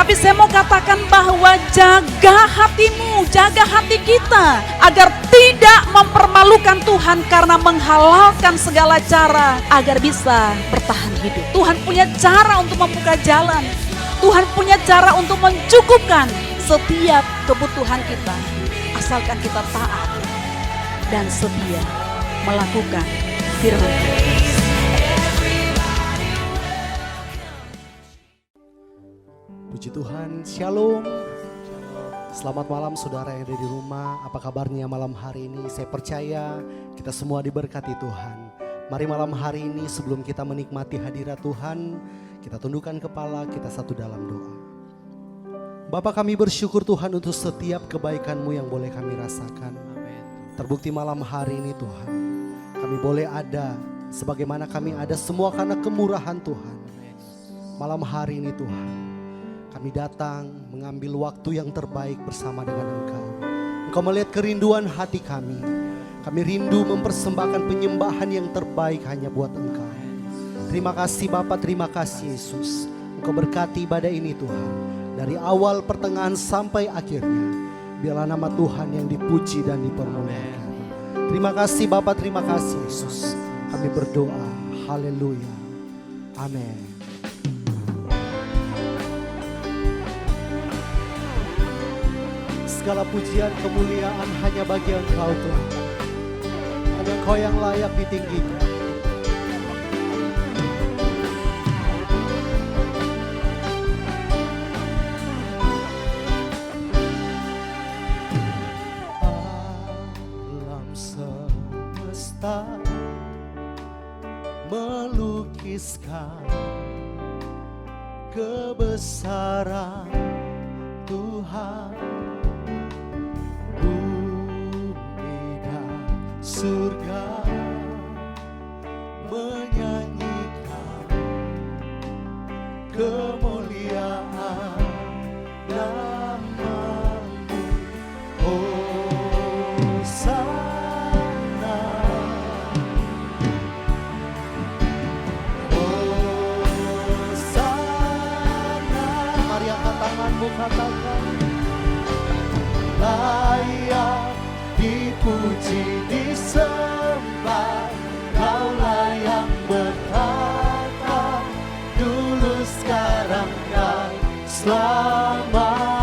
Tetapi saya mau katakan bahwa jaga hatimu, jaga hati kita agar tidak mempermalukan Tuhan karena menghalalkan segala cara agar bisa bertahan hidup. Tuhan punya cara untuk membuka jalan. Tuhan punya cara untuk mencukupkan setiap kebutuhan kita. Asalkan kita taat dan setia melakukan firman Tuhan. Puji Tuhan, Shalom. Selamat malam saudara yang ada di rumah. Apa kabarnya malam hari ini? Saya percaya kita semua diberkati Tuhan. Mari malam hari ini sebelum kita menikmati hadirat Tuhan, kita tundukkan kepala, kita satu dalam doa. Bapa, kami bersyukur Tuhan untuk setiap kebaikan-Mu yang boleh kami rasakan. Terbukti malam hari ini Tuhan, kami boleh ada sebagaimana kami ada semua karena kemurahan Tuhan. Malam hari ini Tuhan, kami datang mengambil waktu yang terbaik bersama dengan Engkau. Engkau melihat kerinduan hati kami. Kami rindu mempersembahkan penyembahan yang terbaik hanya buat Engkau. Terima kasih Bapa, terima kasih Yesus. Engkau berkati ibadah ini Tuhan. Dari awal, pertengahan sampai akhirnya. Biarlah nama Tuhan yang dipuji dan dipermuliakan. Terima kasih Bapa, terima kasih Yesus. Kami berdoa. Haleluya. Amin. Segala pujian kemuliaan hanya bagi Engkau Tuhan. Hanya Engkau yang layak ditinggikan. Alam semesta melukiskan kebesaran Tuhan. Surga menyanyikan kemuliaan nama-Mu. Hosana, Hosana. Mari angkat tanganmu, katakan layak dipuji, disembah, Kaulah yang bertata dulu, sekarang, dan selamanya.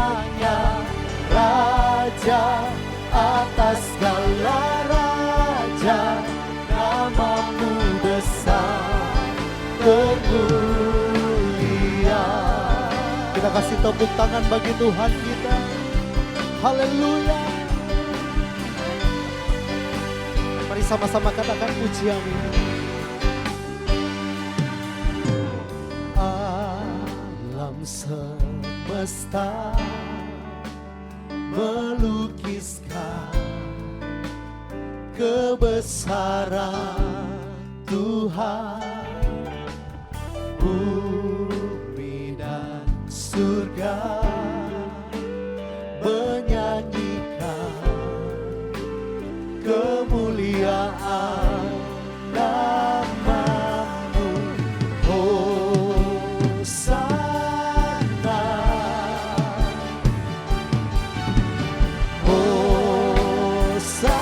Raja atas segala raja, nama-Mu besar termulia. Kita kasih tepuk tangan bagi Tuhan kita. Haleluya. Mari sama-sama katakan pujian ini. Alam semesta melukiskan kebesaran Tuhan. Bumi dan surga menyanyikan kemuliaan nama-Mu. Hosana, Hosana.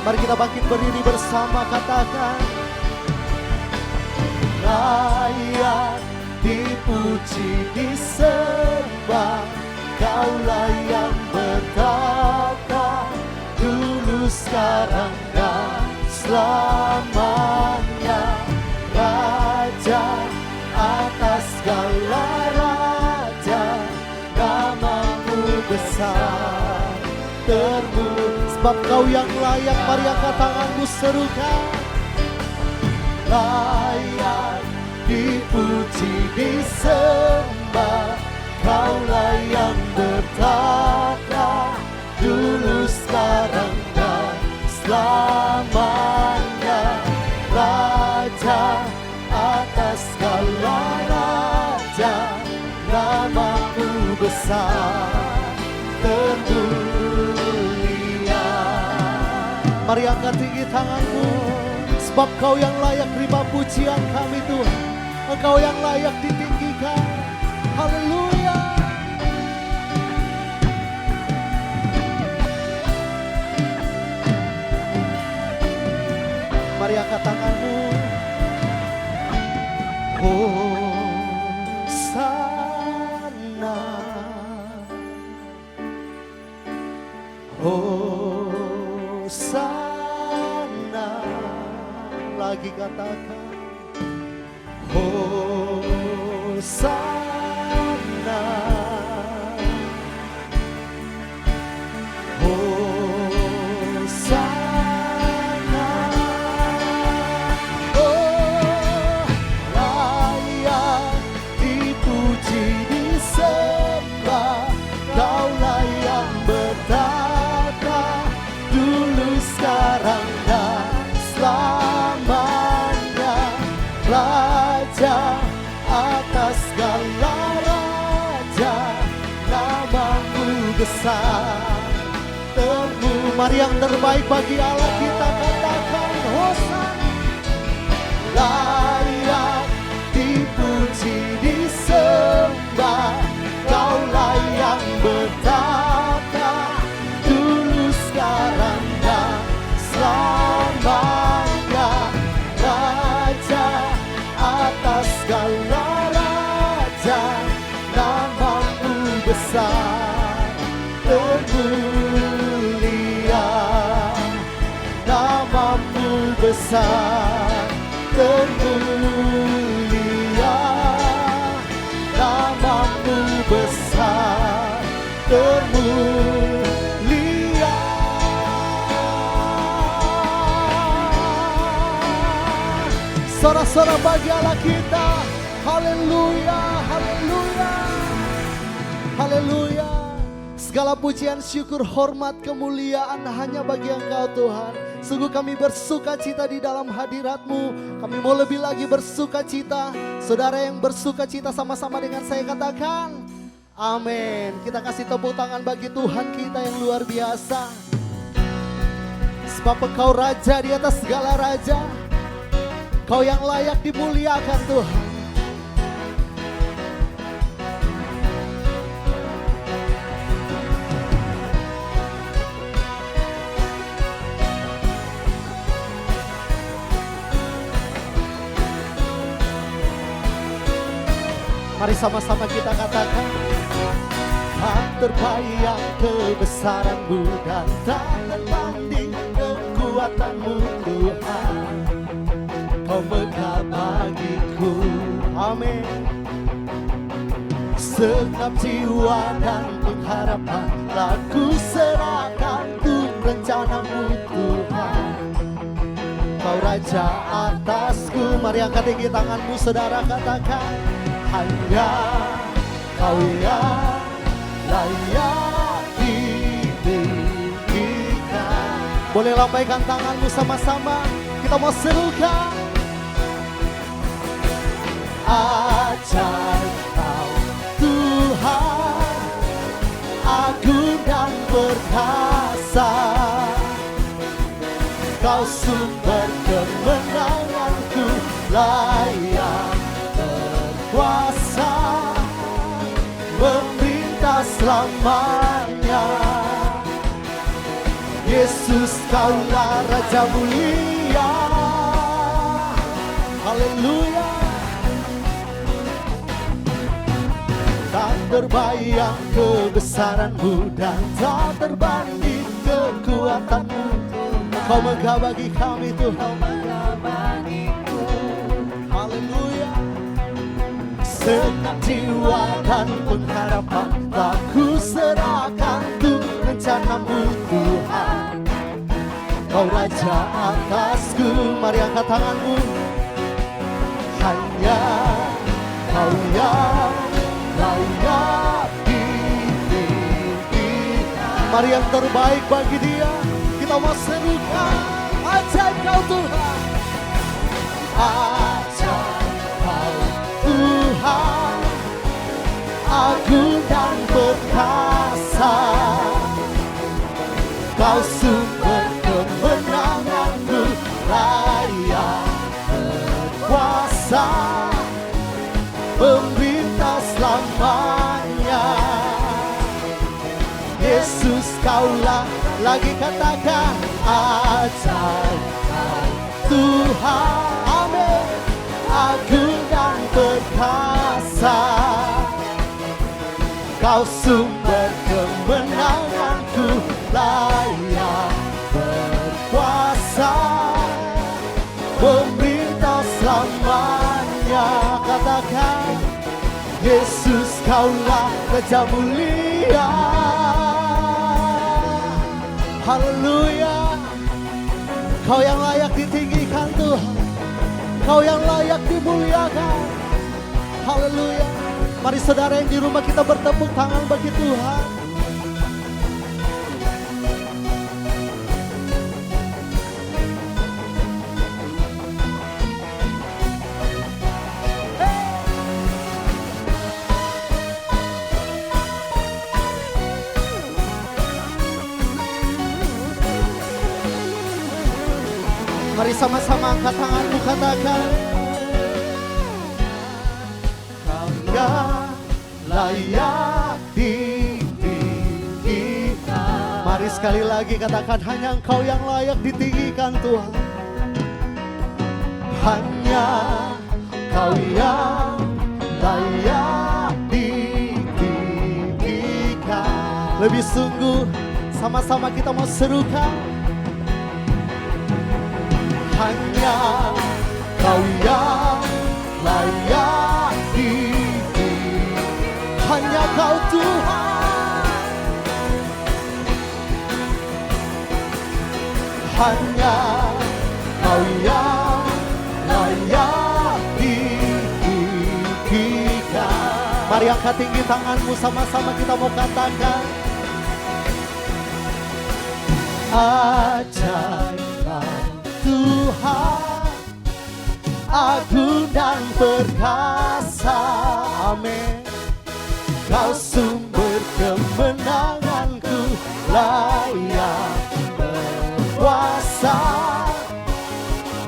Mari kita bangkit berdiri bersama, katakan layak dipuji, disembah, Kaulah yang bertata dulu, sekarang, dan selamanya. Raja atas segala raja, nama-Mu besar termulia. Sebab Kau yang layak, mari angkat tanganmu, serukan. Layak dipuji, disembah, Kaulah yang bertata dulu, sekarang, dan selamanya. Raja atas segala raja, nama-Mu besar termulia. Mari angkat tinggi tanganmu, sebab Kau yang layak terima pujian kami Tuhan. Engkau yang layak ditinggikan. Haleluya. angkat tanganmu. Hosana, Hosana, lagi katakan Hosana, Hosana. Oh, layak dipuji disembah, Kaulah yang bertata dulu, sekarang dan selamanya. Raja atas segala raja, namamu besar. Mari yang terbaik bagi Allah kita katakan Hosana. Layak dipuji disembah, Kaulah yang bertata dulu, sekarang dan selamanya. Raja atas segala raja, namamu besar termulia, namamu besar termulia, namamu besar termulia. Sorak-sorak bagi Allah kita. Haleluya, haleluya, haleluya. Segala pujian, syukur, hormat, kemuliaan hanya bagi Engkau Tuhan. Sungguh kami bersuka cita di dalam hadirat-Mu. Kami mau lebih lagi bersuka cita. Saudara yang bersuka cita sama-sama dengan saya katakan amin. Kita kasih tepuk tangan bagi Tuhan kita yang luar biasa. Sebab Engkau Raja di atas segala raja. Kau yang layak dimuliakan Tuhan. Mari sama-sama kita katakan, tak terbayang kebesaran-Mu dan tak terbanding kekuatan-Mu Tuhan. Kau megah bagiku, amin. Segenap jiwa dan pengharapan telah ku serahkan untuk rencana-Mu Tuhan. Kau Raja atasku. Mari angkat tinggi tanganmu saudara, katakan hanya Kau yang layak ditinggikan. Boleh lambaikan tanganmu sama-sama, kita mau serukan. Ajaib Kau Tuhan, agung dan perkasa. Kau sumber kemenanganku, layak berkuasa, memerintah selamanya. Yesus, Kaulah Raja mulia. Haleluya. Tak terbayang kebesaran-Mu dan tak terbanding kekuatan-Mu. Kau megah bagi kami Tuhan. Haleluya. Segenap jiwa dan pengharapan telah ku serahkan untuk rencana-Mu Tuhan. Kau Raja atasku. Mari angkat tanganmu. Hanya Kau yang layak ditinggikan. Mari yang terbaik bagi Dia kita mau serukan. Ajaib Kau Tuhan, ajaib Kau Tuhan, agung dan perkasa. Kau sumber kemenanganku, layak berkuasa, memerintah selamanya. Yesus, Kaulah, lagi katakan ajaib Kau Tuhan, amin, agung dan perkasa. Kau sumber kemenanganku, layak berkuasa, pemerintah selamanya. Katakan, Yesus kaulah Raja mulia. Haleluya. Kau yang layak ditinggikan Tuhan, Kau yang layak dimuliakan. Haleluya. Mari saudara yang di rumah kita bertepuk tangan bagi Tuhan. Mari sama-sama angkat tanganmu, katakan, Kau yang layak ditinggikan. Mari sekali lagi katakan, hanya Engkau yang layak ditinggikan Tuhan. Hanya Kau yang layak ditinggikan. Lebih sungguh, sama-sama kita mau serukan. Hanya Kau yang layak ditinggikan. Hanya Kau Tuhan. Hanya Kau yang layak ditinggikan. Mari angkat tinggi tanganmu, sama-sama kita mau katakan, ajaib Tuhan, agung dan perkasa, amin. Kau sumber kemenanganku, layak berkuasa,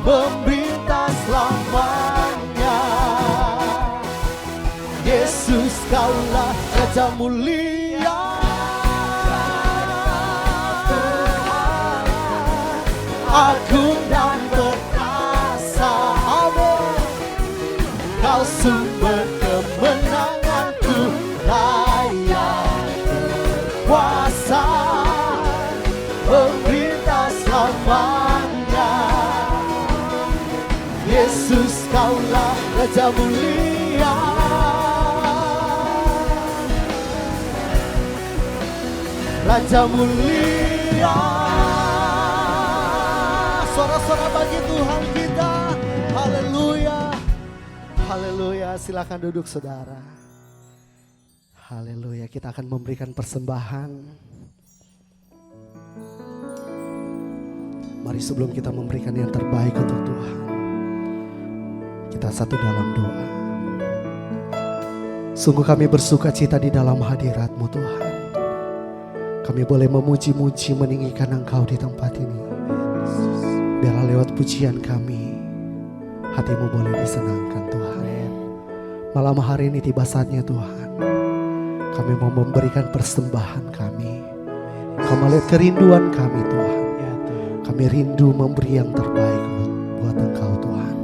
memerintah selamanya. Yesus kaulah Raja mulia. Agung dan perkasa, amin. Kau sumber kemenanganku, layak berkuasa, pemerintah selamanya. Yesus kaulah Raja mulia. Raja mulia. Suara-suara bagi Tuhan kita. Haleluya. Haleluya. Silakan duduk saudara. Haleluya. Kita akan memberikan persembahan. Mari sebelum kita memberikan yang terbaik untuk Tuhan, kita satu dalam doa. Sungguh kami bersuka cita di dalam hadirat-Mu Tuhan. Kami boleh memuji-muji, meninggikan Engkau di tempat ini. Biarlah lewat pujian kami, hati-Mu boleh disenangkan Tuhan. Malam hari ini tiba saatnya Tuhan, kami mau memberikan persembahan kami. Kau melihat kerinduan kami Tuhan. Kami rindu memberi yang terbaik buat Engkau Tuhan.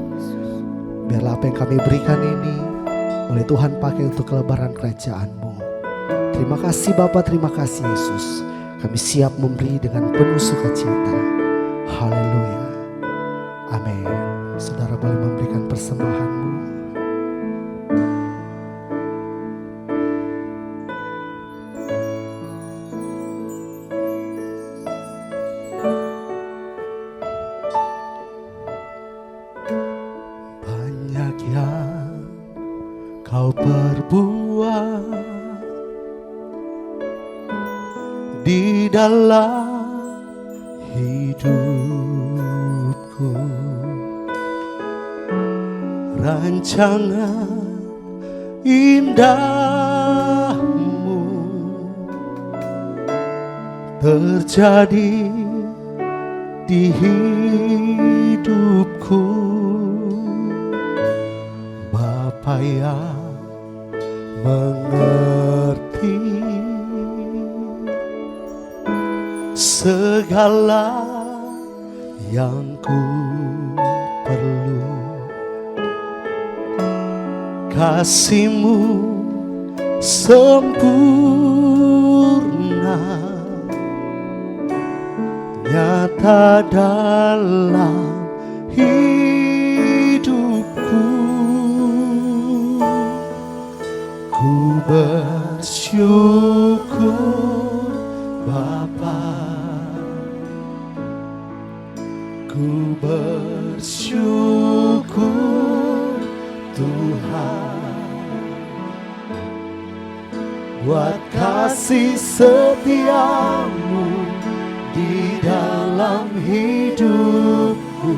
Biarlah apa yang kami berikan ini oleh Tuhan pakai untuk kelebaran kerajaan-Mu. Terima kasih Bapa, terima kasih Yesus. Kami siap memberi dengan penuh sukacita. Haleluya. Amin. Saudara boleh memberikan persembahanmu. Banyak yang Kau perbuat di dalam hidupku. Rancangan indahmu terjadi di hidupku. Bapa yang mengerti segala yang ku perlu. Kasih-Mu sempurna, nyata dalam hidupku. Ku bersyukur Bapa, ku bersyukur Tuhan, buat kasih setia-Mu di dalam hidupku.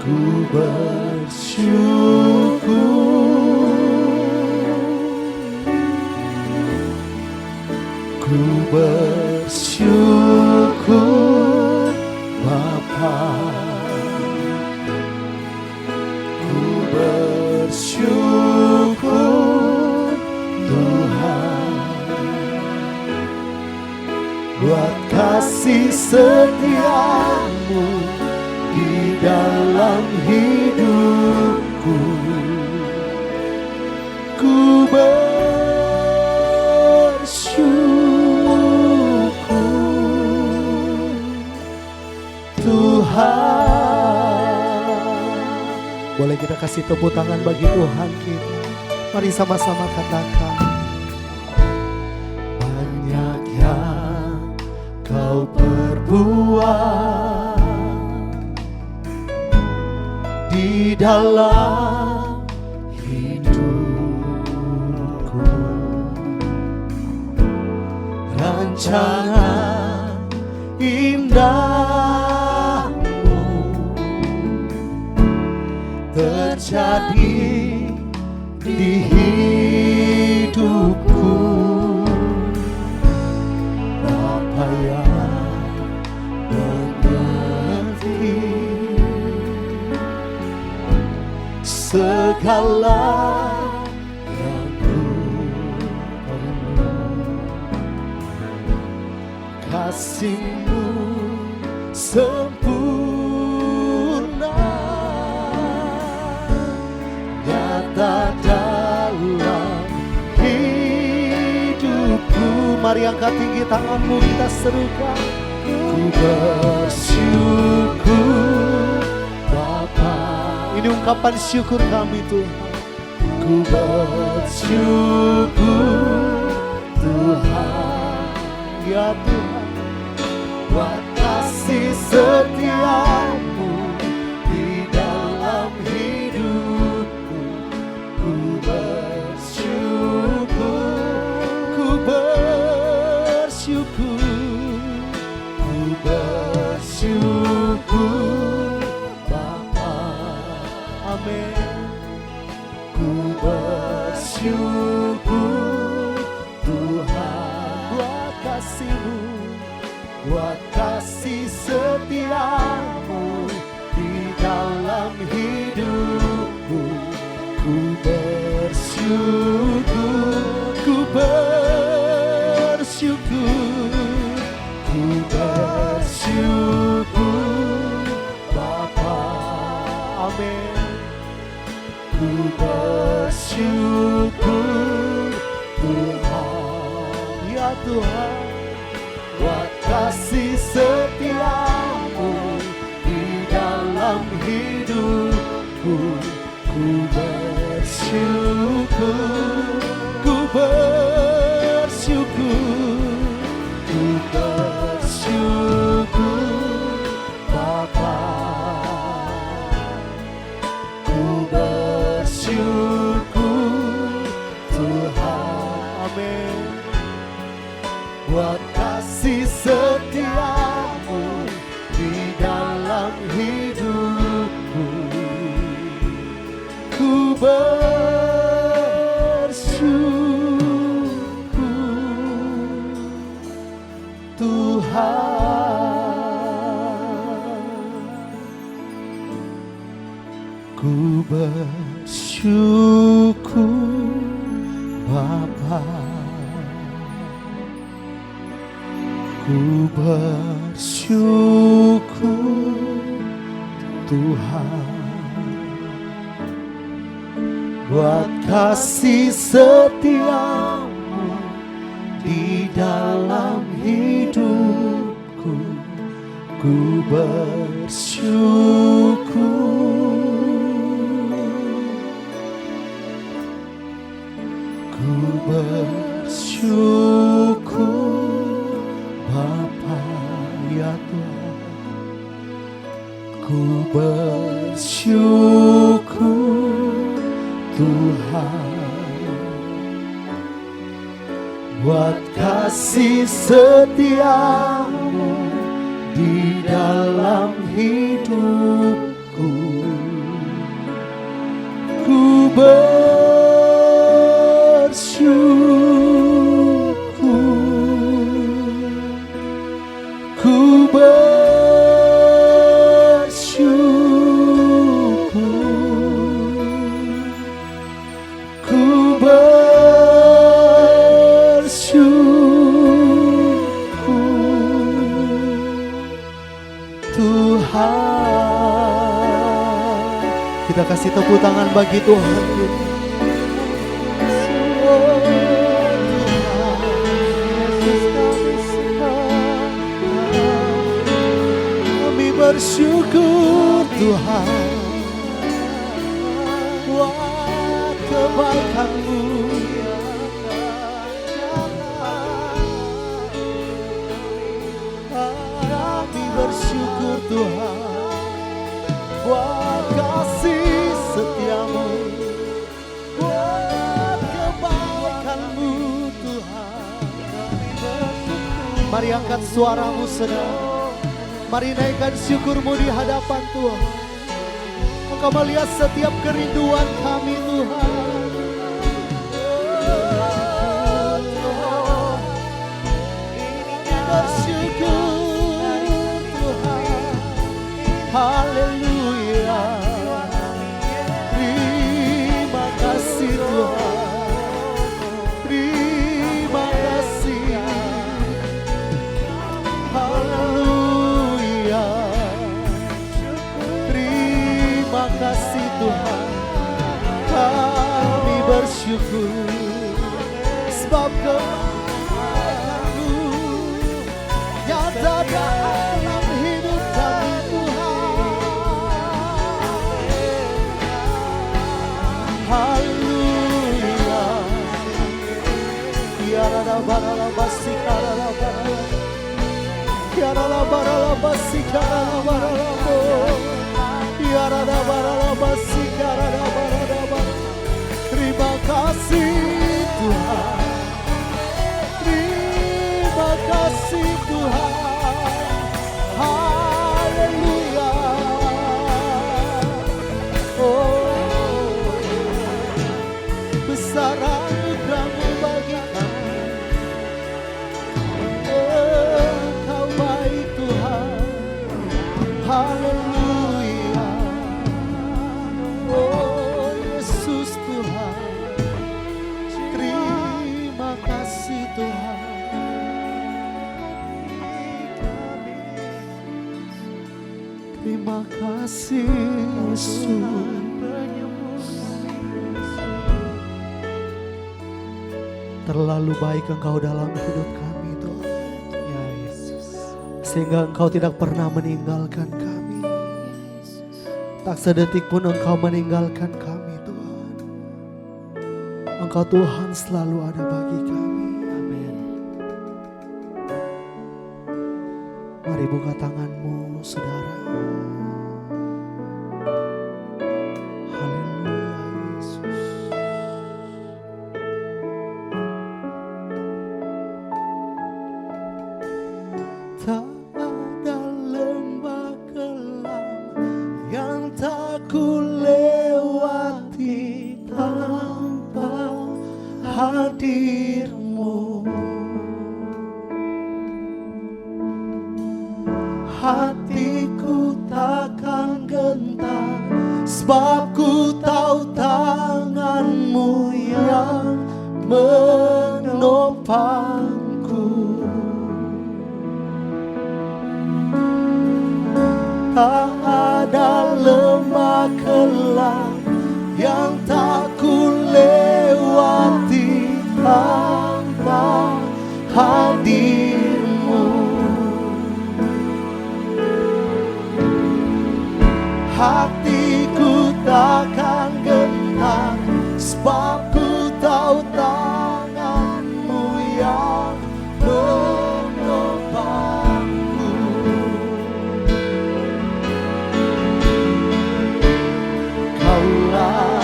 Ku bersyukur, ku bersyukur Bapa, ku bersyukur Tuhan, buat kasih setia-Mu di dalam hidupku. Ku bersyukur Tuhan. Boleh kita kasih tepuk tangan bagi Tuhan kita. Mari sama-sama katakan. Banyak yang Kau perbuat di dalam hidupku, rancangan indah-Mu terjadi di hidupku. Bapa yang mengerti segala yang ku perlu. Kasih-Mu sempurna, nyata dalam hidupku. Mari angkat tinggi tanganmu, kita serukan. Ku bersyukur Bapa. Ini ungkapan syukur kami Tuhan. Ku bersyukur Tuhan, ya Tuhan, buat kasih setia-Mu di dalam hidupku. Ku bersyukur, ku bersyukur, ku bersyukur Bapa. Amin. Ku bersyukur Tuhan, buat kasih-Mu, buat kasih setia-Mu di dalam hidupku. Ku bersyukur, ku bersyukur, ku bersyukur Bapa. Amin. Ku bersyukur Tuhan, ya Tuhan, buat kasih setia-Mu di dalam hidupku. Ku bersyukur, ku bersyukur, ku bersyukur Bapa. Ku bersyukur Tuhan. Amin. Buat kasih setia-Mu di dalam hidupku. Ku bersyukur Tuhan. Ku bersyukur Bapa. Ku bersyukur Tuhan. buat kasih setiamu di dalam hidupku. Ku bersyukur, ku bersyukur Bapa ya Tuhan. Ku bersyukur Tuhan buat kasih setiamu di dalam hidupku. Ku bersyukur, ku Tuhan. Kita kasih tepuk tangan bagi Tuhan. Kami bersyukur Tuhan buat kebaikan-Mu. Bersyukur Tuhan buat kasih setiamu, buat kebaikan-Mu Tuhan. Mari angkat suaramu saudara, mari naikkan syukurmu di hadapan Tuhan. Engkau melihat setiap kerinduan kami Tuhan. Bersyukur haleluya, terima kasih Tuhan, terima kasih, haleluya, terima kasih Tuhan. Kami bersyukur sebab kebaikan-Mu nyata dalam hidup kami Tuhan. Haleluya. Yarada barala basikara la barala. Yarada barala basikara la barala. Yarada barala basikara la barala. Terima kasih Tuhan. Terima kasih Tuhan. Haleluya. Besar anugerah-Mu bagi kami. Engkau baik Tuhan. Haleluya. Oh Yesus Tuhan. Terima kasih Tuhan. Terima kasih Yesus. Terlalu baik Engkau dalam hidup kami Tuhan. Ya Yesus. Sehingga Engkau tidak pernah meninggalkan kami. Tak sedetik pun Engkau meninggalkan kami Tuhan. Engkau Tuhan selalu ada bagi kami. Amin. Mari buka tanganmu saudara. Hadir-Mu, hatiku takkan gentar, sebab ku tahu tangan-Mu yang menopangku. Tak ada lembah kelam yang tak ku lewati tanpa hadirmu. Hatiku takkan gentar, sebab ku tahu tanganmu yang menopangku. Kaulah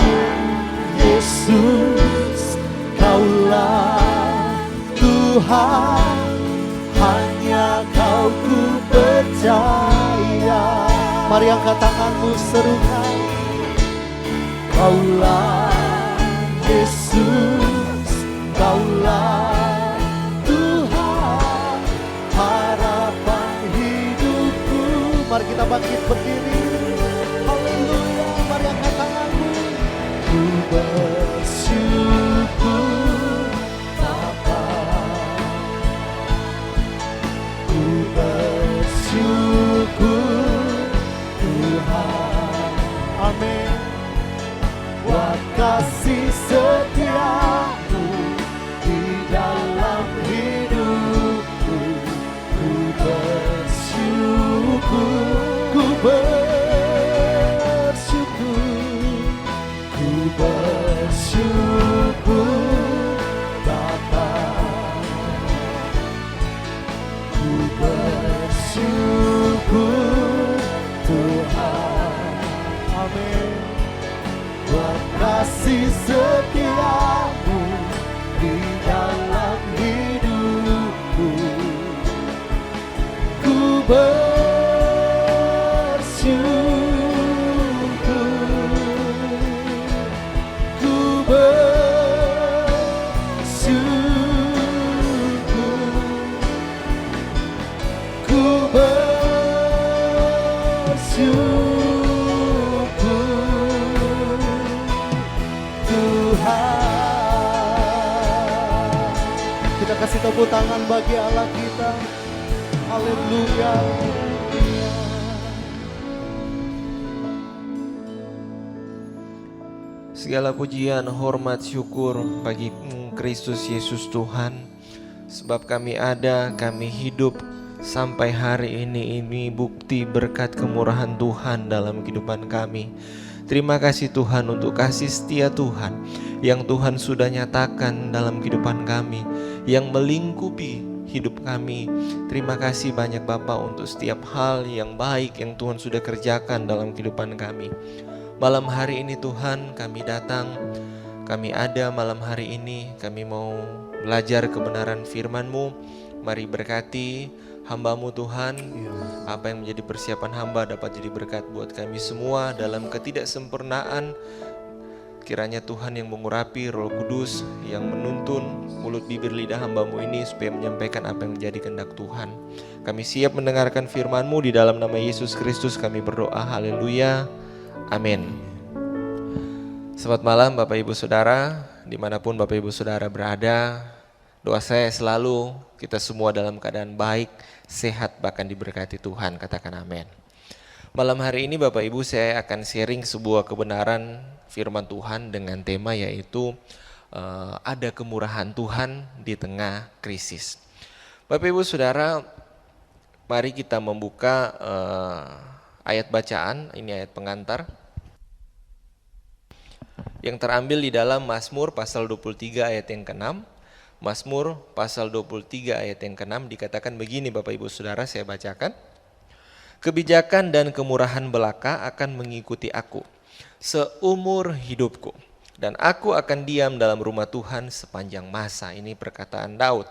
Yesus, Kaulah Tuhan, hanya Kau ku percaya. Mari angkat tanganmu, serukan. Kaulah Yesus, Kaulah Tuhan, harapan hidupku. Mari kita bangkit berdiri. Haleluya, mari angkat tanganmu. Ku bersyukur Bapa, ku bersyukur Tuhan. Amin. Buat kasih setiamu di dalam hidupku, ku bersyukur, ku bersyukur, ku bersyukur Bapa, ku bersyukur Tuhan. Amin. Buat kasih setiamu di dalam hidupku, ku bersyukur, ku bersyukur, ku bersyukur Tuhan. Kita kasih tepuk tangan bagi Allah kita. Haleluya. Segala pujian, hormat, syukur bagi Kristus Yesus Tuhan. Sebab kami ada, kami hidup sampai hari ini bukti berkat kemurahan Tuhan dalam kehidupan kami. Terima kasih Tuhan untuk kasih setia Tuhan yang Tuhan sudah nyatakan dalam kehidupan kami, yang melingkupi hidup kami. Terima kasih banyak Bapa untuk setiap hal yang baik yang Tuhan sudah kerjakan dalam kehidupan kami. Malam hari ini Tuhan kami datang, kami ada malam hari ini, kami mau belajar kebenaran firman-Mu. Mari berkati hamba-Mu Tuhan, apa yang menjadi persiapan hamba dapat jadi berkat buat kami semua dalam ketidaksempurnaan. Kiranya Tuhan yang mengurapi, Roh Kudus yang menuntun mulut bibir lidah hamba-Mu ini supaya menyampaikan apa yang menjadi kehendak Tuhan. Kami siap mendengarkan firman-Mu, di dalam nama Yesus Kristus kami berdoa, haleluya, amin. Selamat malam Bapak Ibu Saudara, dimanapun Bapak Ibu Saudara berada. Doa saya selalu kita semua dalam keadaan baik, sehat, bahkan diberkati Tuhan, katakan amin. Malam hari ini Bapak Ibu saya akan sharing sebuah kebenaran firman Tuhan dengan tema yaitu ada kemurahan Tuhan di tengah krisis. Bapak Ibu Saudara, mari kita membuka ayat bacaan, ini ayat pengantar yang terambil di dalam Mazmur pasal 23 ayat yang ke-6. Mazmur pasal 23 ayat yang ke-6 dikatakan begini Bapak Ibu Saudara, saya bacakan. Kebijakan dan kemurahan belaka akan mengikuti aku seumur hidupku, dan aku akan diam dalam rumah Tuhan sepanjang masa. Ini perkataan Daud.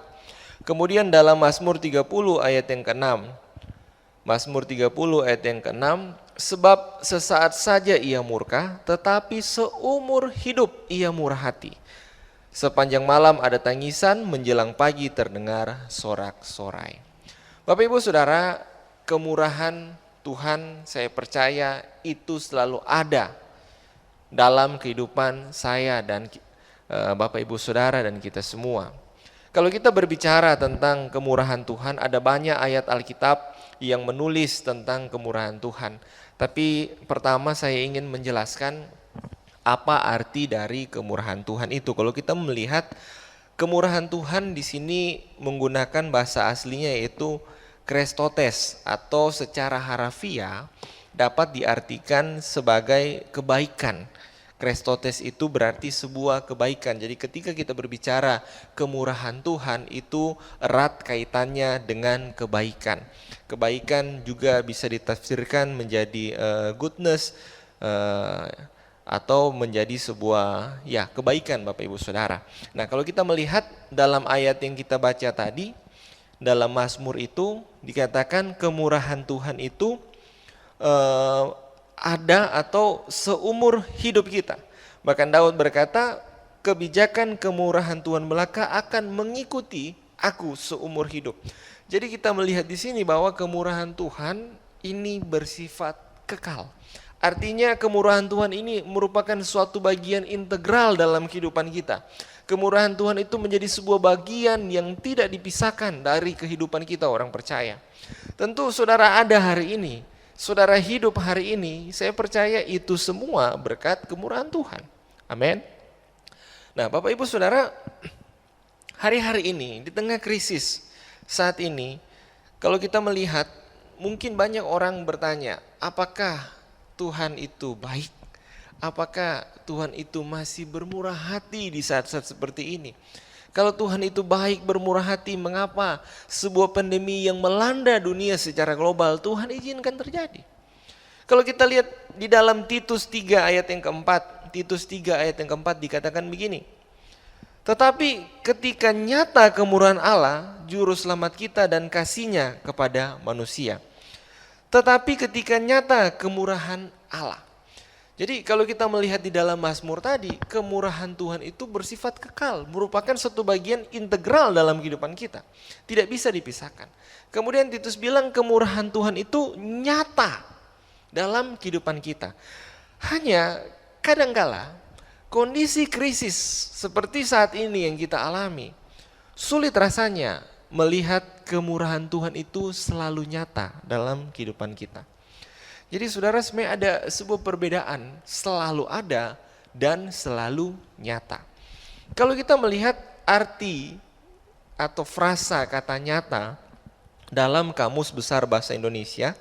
Kemudian dalam Mazmur 30 ayat yang ke-6, Mazmur 30 ayat yang ke-6, sebab sesaat saja ia murka, tetapi seumur hidup ia murah hati. Sepanjang malam ada tangisan, menjelang pagi terdengar sorak-sorai. Bapak Ibu Saudara, kemurahan Tuhan saya percaya itu selalu ada dalam kehidupan saya dan Bapak Ibu Saudara dan kita semua. Kalau kita berbicara tentang kemurahan Tuhan, ada banyak ayat Alkitab yang menulis tentang kemurahan Tuhan. Tapi pertama saya ingin menjelaskan Apa arti dari kemurahan Tuhan itu? Kalau kita melihat kemurahan Tuhan di sini menggunakan bahasa aslinya yaitu Krestotes, atau secara harafiah dapat diartikan sebagai kebaikan. Krestotes itu berarti sebuah kebaikan. Jadi ketika kita berbicara kemurahan Tuhan itu erat kaitannya dengan kebaikan. Kebaikan juga bisa ditafsirkan menjadi goodness, atau menjadi sebuah kebaikan Bapak Ibu Saudara. Nah, kalau kita melihat dalam ayat yang kita baca tadi, dalam Mazmur itu dikatakan kemurahan Tuhan itu ada atau seumur hidup kita. Bahkan Daud berkata, kebijakan kemurahan Tuhan belaka akan mengikuti aku seumur hidup. Jadi kita melihat di sini bahwa kemurahan Tuhan ini bersifat kekal. Artinya kemurahan Tuhan ini merupakan suatu bagian integral dalam kehidupan kita. Kemurahan Tuhan itu menjadi sebuah bagian yang tidak dipisahkan dari kehidupan kita orang percaya. Tentu saudara ada hari ini, saudara hidup hari ini, saya percaya itu semua berkat kemurahan Tuhan. Amin. Nah, Bapak Ibu Saudara, hari-hari ini di tengah krisis saat ini, kalau kita melihat mungkin banyak orang bertanya, apakah Tuhan itu baik? Apakah Tuhan itu masih bermurah hati di saat-saat seperti ini? Kalau Tuhan itu baik, bermurah hati, mengapa sebuah pandemi yang melanda dunia secara global Tuhan izinkan terjadi? Kalau kita lihat di dalam Titus 3 ayat yang keempat, Titus 3 ayat yang keempat dikatakan begini. Tetapi ketika nyata kemurahan Allah, juru selamat kita dan kasih-Nya kepada manusia. Tetapi ketika nyata kemurahan Allah. Jadi kalau kita melihat di dalam Mazmur tadi, kemurahan Tuhan itu bersifat kekal, merupakan satu bagian integral dalam kehidupan kita. Tidak bisa dipisahkan. Kemudian Titus bilang kemurahan Tuhan itu nyata dalam kehidupan kita. Hanya kadangkala kondisi krisis seperti saat ini yang kita alami, sulit rasanya melihat kemurahan Tuhan itu selalu nyata dalam kehidupan kita. Jadi saudara, sebenarnya ada sebuah perbedaan, selalu ada dan selalu nyata. Kalau kita melihat arti atau frasa kata nyata dalam Kamus Besar Bahasa Indonesia,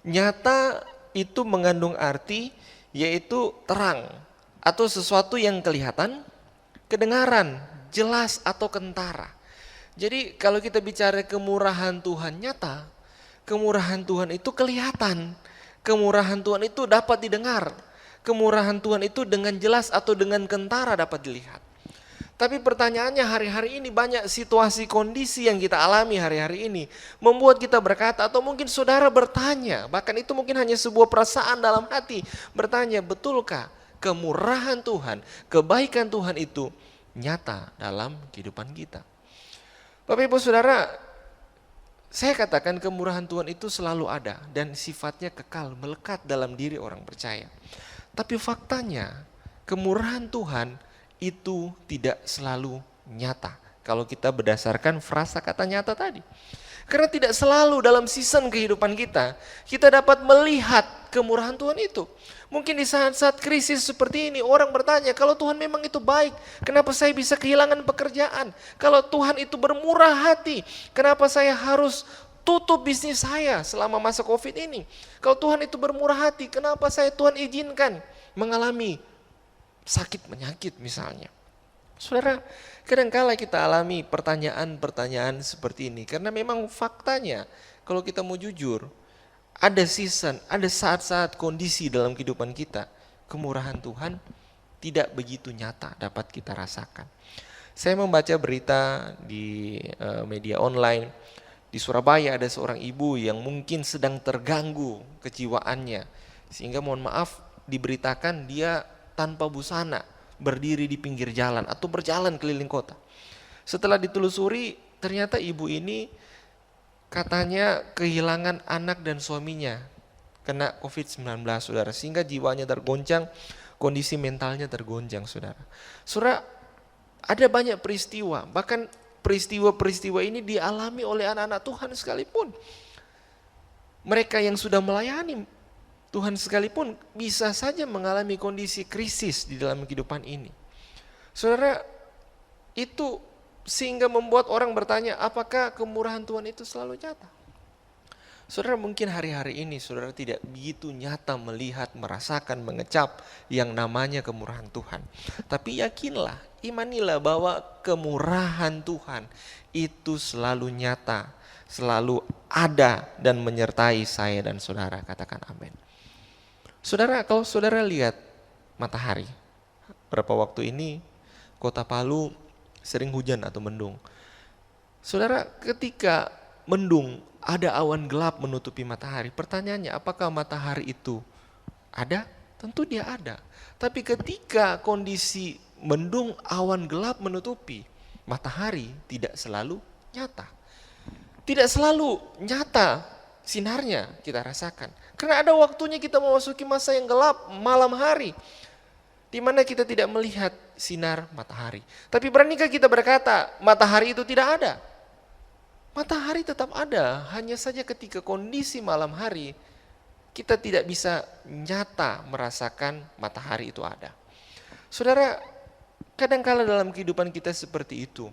nyata itu mengandung arti yaitu terang atau sesuatu yang kelihatan, kedengaran, jelas atau kentara. Jadi kalau kita bicara kemurahan Tuhan nyata, kemurahan Tuhan itu kelihatan, kemurahan Tuhan itu dapat didengar, kemurahan Tuhan itu dengan jelas atau dengan kentara dapat dilihat. Tapi pertanyaannya hari-hari ini banyak situasi kondisi yang kita alami hari-hari ini membuat kita berkata atau mungkin saudara bertanya, bahkan itu mungkin hanya sebuah perasaan dalam hati, bertanya, betulkah kemurahan Tuhan, kebaikan Tuhan itu nyata dalam kehidupan kita? Bapak Ibu Saudara, saya katakan kemurahan Tuhan itu selalu ada dan sifatnya kekal, melekat dalam diri orang percaya. Tapi faktanya kemurahan Tuhan itu tidak selalu nyata. Kalau kita berdasarkan frasa kata nyata tadi. Karena tidak selalu dalam season kehidupan kita dapat melihat kemurahan Tuhan itu. Mungkin di saat-saat krisis seperti ini orang bertanya, kalau Tuhan memang itu baik, kenapa saya bisa kehilangan pekerjaan? Kalau Tuhan itu bermurah hati, kenapa saya harus tutup bisnis saya selama masa COVID ini? Kalau Tuhan itu bermurah hati, kenapa Tuhan izinkan mengalami sakit penyakit misalnya? Saudara, kadangkala kita alami pertanyaan-pertanyaan seperti ini karena memang faktanya kalau kita mau jujur, ada season, ada saat-saat kondisi dalam kehidupan kita, kemurahan Tuhan tidak begitu nyata dapat kita rasakan. Saya membaca berita di media online, di Surabaya ada seorang ibu yang mungkin sedang terganggu kejiwaannya, sehingga mohon maaf diberitakan dia tanpa busana, berdiri di pinggir jalan atau berjalan keliling kota. Setelah ditelusuri, ternyata ibu ini katanya kehilangan anak dan suaminya kena COVID-19, saudara. Sehingga jiwanya tergoncang, kondisi mentalnya tergoncang, saudara. Saudara, ada banyak peristiwa, bahkan peristiwa-peristiwa ini dialami oleh anak-anak Tuhan sekalipun. Mereka yang sudah melayani Tuhan sekalipun bisa saja mengalami kondisi krisis di dalam kehidupan ini. Saudara, itu sehingga membuat orang bertanya, apakah kemurahan Tuhan itu selalu nyata? Saudara, mungkin hari-hari ini saudara tidak begitu nyata melihat, merasakan, mengecap yang namanya kemurahan Tuhan. Tapi yakinlah, imanilah bahwa kemurahan Tuhan itu selalu nyata, selalu ada dan menyertai saya dan saudara. Katakan amin. Saudara, kalau saudara lihat matahari, beberapa waktu ini Kota Palu sering hujan atau mendung. Saudara, ketika mendung, ada awan gelap menutupi matahari. Pertanyaannya, apakah matahari itu ada? Tentu dia ada. Tapi ketika kondisi mendung, awan gelap menutupi, matahari tidak selalu nyata. Tidak selalu nyata sinarnya kita rasakan. Karena ada waktunya kita memasuki masa yang gelap, malam hari, di mana kita tidak melihat sinar matahari. Tapi beranikah kita berkata, matahari itu tidak ada? Matahari tetap ada, hanya saja ketika kondisi malam hari, kita tidak bisa nyata merasakan matahari itu ada. Saudara, kadangkala dalam kehidupan kita seperti itu.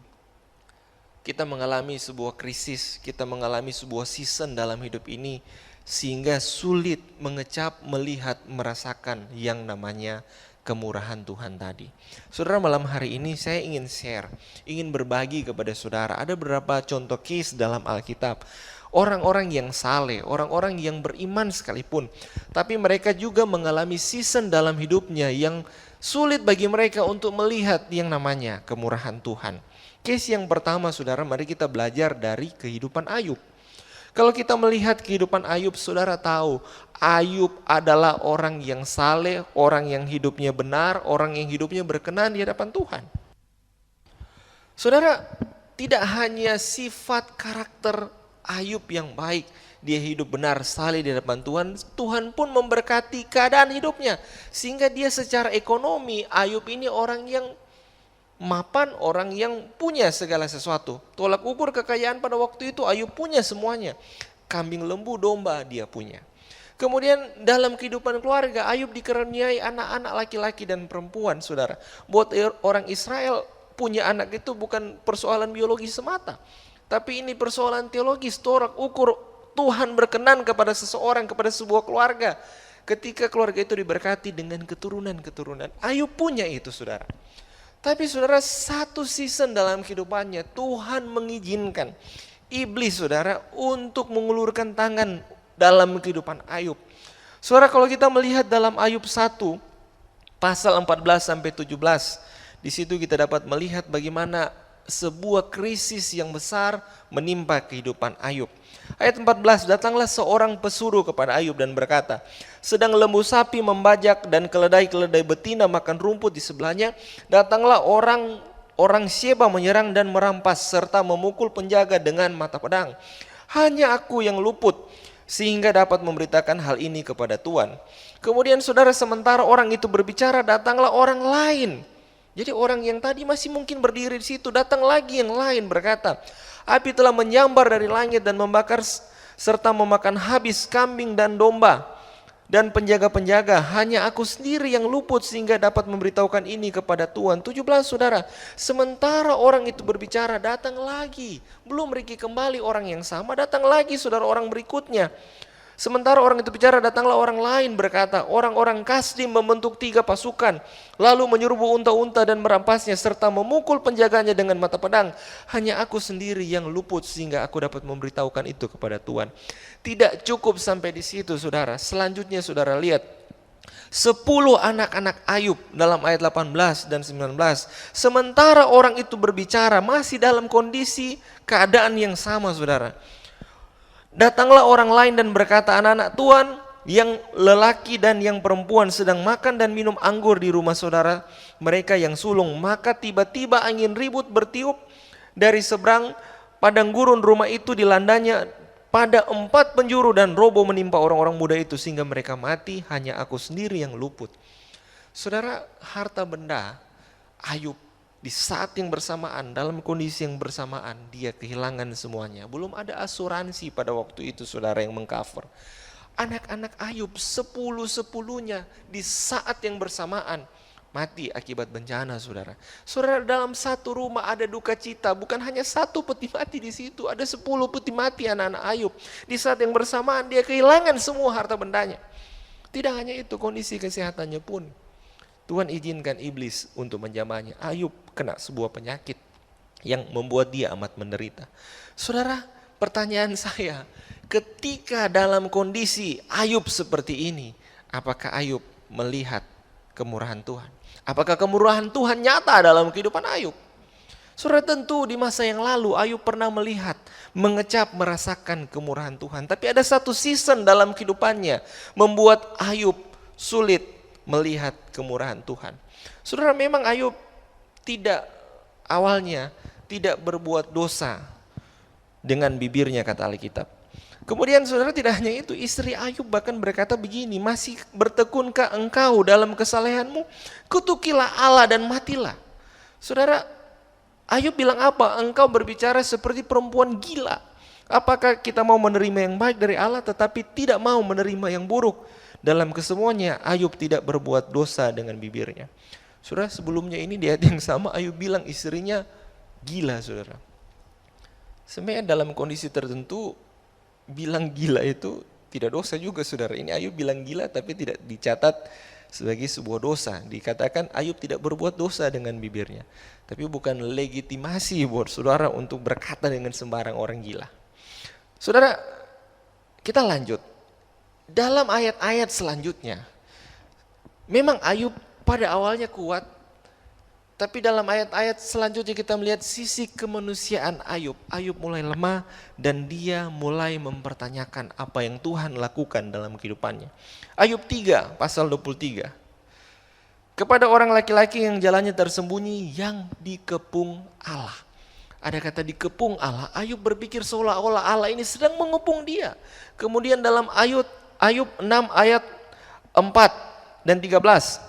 Kita mengalami sebuah krisis, kita mengalami sebuah season dalam hidup ini, sehingga sulit mengecap, melihat, merasakan yang namanya kemurahan Tuhan tadi. Saudara, malam hari ini saya ingin share, ingin berbagi kepada saudara. Ada beberapa contoh case dalam Alkitab. Orang-orang yang saleh, orang-orang yang beriman sekalipun, tapi mereka juga mengalami season dalam hidupnya yang sulit bagi mereka untuk melihat yang namanya kemurahan Tuhan. Case yang pertama saudara, mari kita belajar dari kehidupan Ayub. Kalau kita melihat kehidupan Ayub, saudara tahu Ayub adalah orang yang saleh, orang yang hidupnya benar, orang yang hidupnya berkenan di hadapan Tuhan. Saudara, tidak hanya sifat karakter Ayub yang baik, dia hidup benar, saleh di hadapan Tuhan, Tuhan pun memberkati keadaan hidupnya. Sehingga dia secara ekonomi, Ayub ini orang yang mapan, orang yang punya segala sesuatu. Tolak ukur kekayaan pada waktu itu, Ayub punya semuanya. Kambing, lembu, domba dia punya. Kemudian dalam kehidupan keluarga, Ayub dikaruniai anak-anak laki-laki dan perempuan, saudara. Buat orang Israel, punya anak itu bukan persoalan biologi semata, tapi ini persoalan teologis. Tolak ukur Tuhan berkenan kepada seseorang, kepada sebuah keluarga, ketika keluarga itu diberkati dengan keturunan-keturunan. Ayub punya itu, saudara. Tapi saudara, satu season dalam kehidupannya Tuhan mengizinkan iblis, saudara, untuk mengulurkan tangan dalam kehidupan Ayub. Saudara, kalau kita melihat dalam Ayub 1 pasal 14 sampai 17, di situ kita dapat melihat bagaimana sebuah krisis yang besar menimpa kehidupan Ayub. Ayat 14, datanglah seorang pesuruh kepada Ayub dan berkata, sedang lembu sapi membajak dan keledai-keledai betina makan rumput di sebelahnya, datanglah orang Sheba menyerang dan merampas serta memukul penjaga dengan mata pedang. Hanya aku yang luput sehingga dapat memberitakan hal ini kepada Tuan. Kemudian saudara, sementara orang itu berbicara, datanglah orang lain. Jadi orang yang tadi masih mungkin berdiri di situ, datang lagi yang lain berkata, api telah menyambar dari langit dan membakar serta memakan habis kambing dan domba dan penjaga-penjaga. Hanya aku sendiri yang luput sehingga dapat memberitahukan ini kepada Tuhan. 17 saudara, sementara orang itu berbicara, datang lagi. Belum pergi kembali orang yang sama, datang lagi saudara orang berikutnya. Sementara orang itu bicara, datanglah orang lain berkata, orang-orang Kasdim membentuk 3 pasukan, lalu menyerbu unta-unta dan merampasnya serta memukul penjaganya dengan mata pedang. Hanya aku sendiri yang luput sehingga aku dapat memberitahukan itu kepada Tuhan. Tidak cukup sampai di situ saudara. Selanjutnya saudara lihat 10 anak-anak Ayub dalam ayat 18 dan 19. Sementara orang itu berbicara masih dalam kondisi keadaan yang sama saudara. Datanglah orang lain dan berkata, anak-anak Tuhan yang lelaki dan yang perempuan sedang makan dan minum anggur di rumah saudara mereka yang sulung. Maka tiba-tiba angin ribut bertiup dari seberang padang gurun rumah itu dilandanya pada 4 penjuru dan roboh menimpa orang-orang muda itu sehingga mereka mati. Hanya aku sendiri yang luput. Saudara, harta benda Ayub di saat yang bersamaan, dalam kondisi yang bersamaan, dia kehilangan semuanya. Belum ada asuransi pada waktu itu saudara yang mengcover. Anak-anak Ayub 10-10-nya di saat yang bersamaan mati akibat bencana, saudara. Saudara, dalam satu rumah ada duka cita, bukan hanya satu peti mati di situ, ada 10 peti mati anak-anak Ayub. Di saat yang bersamaan dia kehilangan semua harta bendanya. Tidak hanya itu, kondisi kesehatannya pun Tuhan izinkan iblis untuk menjamahnya. Ayub kena sebuah penyakit yang membuat dia amat menderita. Saudara, pertanyaan saya, ketika dalam kondisi Ayub seperti ini, apakah Ayub melihat kemurahan Tuhan? Apakah kemurahan Tuhan nyata dalam kehidupan Ayub? Saudara, tentu di masa yang lalu Ayub pernah melihat, mengecap, merasakan kemurahan Tuhan. Tapi ada satu season dalam kehidupannya membuat Ayub sulit melihat kemurahan Tuhan. Saudara, memang Ayub awalnya tidak berbuat dosa dengan bibirnya, kata Alkitab. Kemudian saudara, tidak hanya itu, istri Ayub bahkan berkata begini, masih bertekunkah engkau dalam kesalehanmu? Kutukilah Allah dan matilah. Saudara, Ayub bilang apa? Engkau berbicara seperti perempuan gila. Apakah kita mau menerima yang baik dari Allah tetapi tidak mau menerima yang buruk? Dalam kesemuanya Ayub tidak berbuat dosa dengan bibirnya. Saudara, sebelumnya ini di ayat yang sama Ayub bilang istrinya gila, saudara. Sebenarnya dalam kondisi tertentu bilang gila itu tidak dosa juga, saudara. Ini Ayub bilang gila tapi tidak dicatat sebagai sebuah dosa. Dikatakan Ayub tidak berbuat dosa dengan bibirnya. Tapi bukan legitimasi buat saudara untuk berkata dengan sembarang orang gila. Saudara, kita lanjut. Dalam ayat-ayat selanjutnya, memang Ayub pada awalnya kuat, tapi dalam ayat-ayat selanjutnya kita melihat sisi kemanusiaan Ayub. Ayub mulai lemah dan dia mulai mempertanyakan apa yang Tuhan lakukan dalam kehidupannya. Ayub 3 pasal 23. Kepada orang laki-laki yang jalannya tersembunyi yang dikepung Allah. Ada kata dikepung Allah. Ayub berpikir seolah-olah Allah ini sedang mengepung dia. Kemudian dalam Ayub 6 ayat 4 dan 13.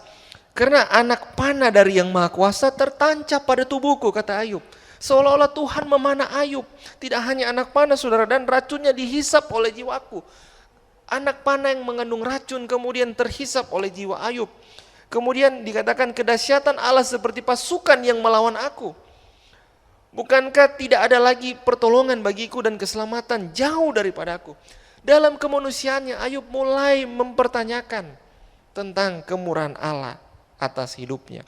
Karena anak panah dari yang maha kuasa tertancap pada tubuhku, kata Ayub. Seolah-olah Tuhan memanah Ayub. Tidak hanya anak panah, saudara, dan racunnya dihisap oleh jiwaku. Anak panah yang mengandung racun kemudian terhisap oleh jiwa Ayub. Kemudian dikatakan kedahsyatan Allah seperti pasukan yang melawan aku. Bukankah tidak ada lagi pertolongan bagiku dan keselamatan jauh daripada aku? Dalam kemanusiaannya Ayub mulai mempertanyakan tentang kemurahan Allah atas hidupnya.